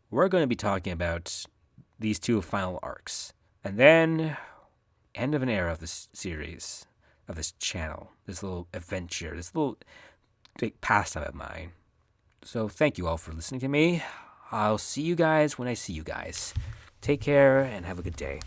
[SPEAKER 1] we're going to be talking about these two final arcs. And then, end of an era of this series, of this channel, this little adventure, this little big pastime of mine. So thank you all for listening to me. I'll see you guys when I see you guys. Take care and have a good day.